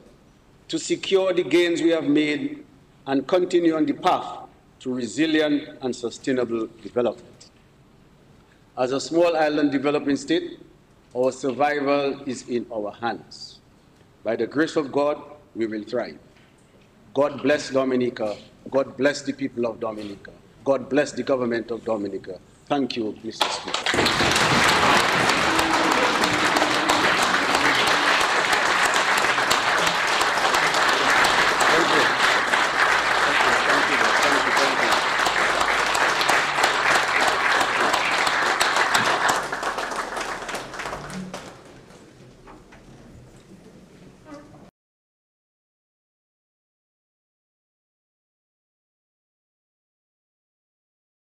to secure the gains we have made and continue on the path to resilient and sustainable development. As a small island developing state, our survival is in our hands. By the grace of God, we will thrive. God bless Dominica. God bless the people of Dominica. God bless the government of Dominica. Thank you, Mr. Speaker.